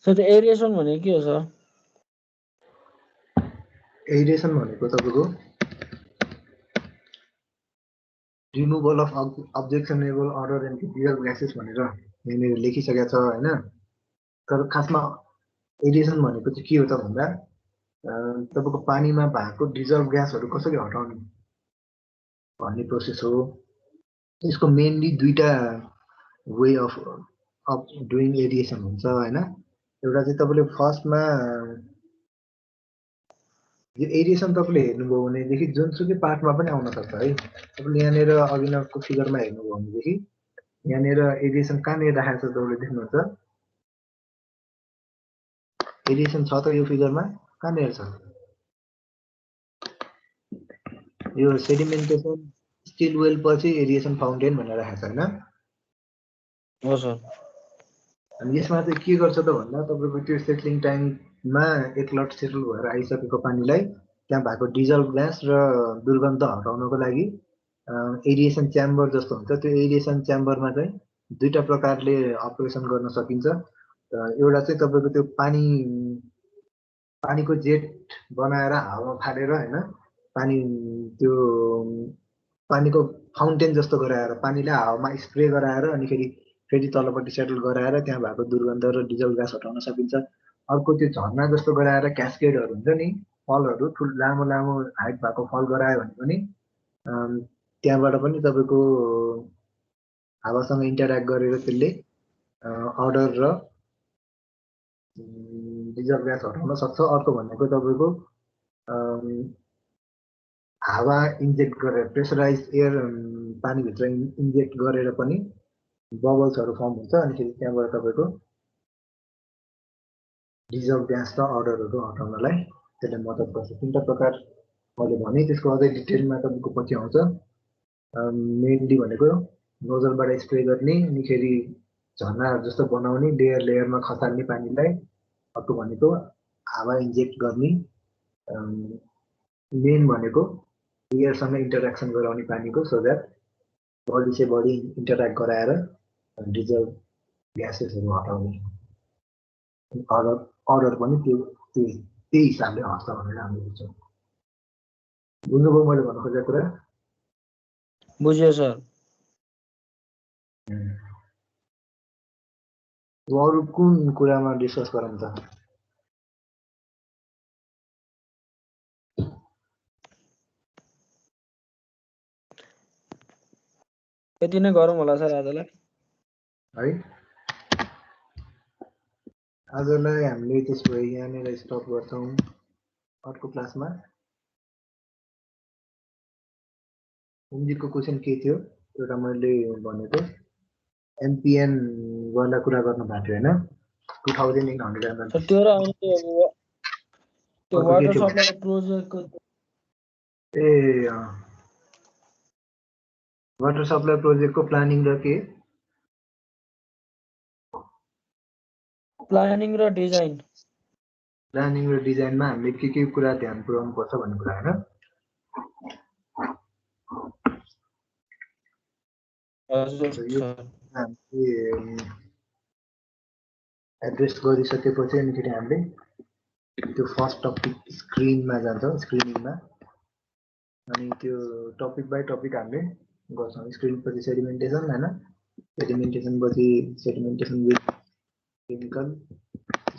सर एरिएसन भनेको के हो सर? एरिएसन भनेको तपाईँको removal of objectionable odour and dissolved gases भनेर यहाँनिर लेखिसकेको छ होइन। तर खासमा एरिएसन भनेको चाहिँ के हो त भन्दा तपाईँको पानीमा भएको डिजर्भ ग्यासहरू कसरी हटाउने भन्ने प्रोसेस हो। यसको मेनली दुईटा वे अफ डुइङ एरिएसन हुन्छ होइन। एउटा चाहिँ तपाईँले फर्स्टमा यो एरिएसन तपाईँले हेर्नुभयो भनेदेखि जुनसुकै पार्टमा पनि आउन सक्छ है। तपाईँले यहाँनिर अघिको फिगरमा हेर्नुभयो भनेदेखि यहाँनिर एरिएसन कहाँनिर राखेको छ तपाईँले देख्नुहुन्छ। एरिएसन छ त यो फिगरमा, कहाँनिर छ यो सेडिमेन्टेसन स्टिल वेल पछि एरिएसन फाउन्टेन भनेर राखेको छ होइन। हो सर। अनि यसमा चाहिँ के गर्छ त भन्दा तपाईँको त्यो सेटलिङ ट्याङ्कमा एकलट सेटल भएर आइसकेको पानीलाई त्यहाँ भएको डिजल्भ ग्यास र दुर्गन्ध हटाउनको लागि एरिएसन च्याम्बर जस्तो हुन्छ। त्यो एरिएसन च्याम्बरमा चाहिँ दुईटा प्रकारले अपरेसन गर्न सकिन्छ। एउटा चाहिँ तपाईँको त्यो पानीको जेट बनाएर हावामा फालेर होइन, पानी त्यो पानीको फाउन्टेन जस्तो गराएर पानीलाई हावामा स्प्रे गराएर अनि फेरि तलपट्टि सेटल गराएर त्यहाँ भएको दुर्गन्ध र डिजल ग्यास हटाउन सकिन्छ। अर्को त्यो झर्ना जस्तो गराएर क्यास्केडहरू हुन्छ नि, फलहरू लामो लामो हाइट भएको फल गरायो भने पनि त्यहाँबाट पनि तपाईँको हावासँग इन्टरेक्ट गरेर त्यसले अर्डर र डिजल ग्यास हटाउन सक्छ। अर्को भनेको तपाईँको हावा इन्जेक्ट गरेर प्रेसराइज एयर पानीभित्र इन्जेक्ट गरेर पनि बबल्सहरू फर्म हुन्छ अनि फेरि त्यहाँबाट तपाईँको डिजल ग्यास र अर्डरहरू हटाउनलाई त्यसले मद्दत गर्छ। तिनवटा प्रकार मैले भने, त्यसको अझै डिटेलमा तपाईँको पछि आउँछ। मेनली भनेको नोजलबाट स्प्रे गर्ने अनि फेरि झर्नाहरू जस्तो बनाउने लेयर लेयरमा खसाल्ने पानीलाई। अर्को भनेको हावा इन्जेक्ट गर्ने, मेन भनेको एयरसँग इन्टरेक्सन गराउने पानीको, सो द्याट बडी से बडी इन्टरेक्ट गराएर डिजल ग्यासेसहरू हटाउने। अर्डर पनि त्यही हिसाबले हट्छ भनेर हामी बुझ्छौँ। बुझ्नुभयो मैले भन्न खोजेको कुरा? बुझ्यो सर। अरू कुन कुरामा डिस्कस गराउनु छ? यति नै गरौँ होला सर आजलाई है। आजलाई हामीले त्यसो भए यहाँनिर स्टप गर्छौँ। अर्को क्लासमा उम्जीको क्वेसन के थियो? एउटा मैले भनेको एमपिएन वाला कुरा गर्नु भएको थियो होइन, 2800 सर। त्यो र त्यो वाटर सप्लाई प्रोजेक्टको ए वाटर सप्लाई प्रोजेक्टको प्लानिङ र के? प्लानिङ र डिजाइन। प्लानिङ र डिजाइनमा हामीले के कुरा ध्यान पुर्याउनु पर्छ भन्ने कुरा होइन। हामीले एड्रेस गरिसकेपछि अनि फेरि हामीले त्यो फर्स्ट टपिक स्क्रिनमा जान्छौँ, स्क्रिनिङमा। अनि त्यो टपिक बाई टपिक हामीले गर्छौँ। स्क्रिन पछि सेडिमेन्टेसन होइन, सेडिमेन्टेसन पछि सेडिमेन्टेसन विथ केमिकल,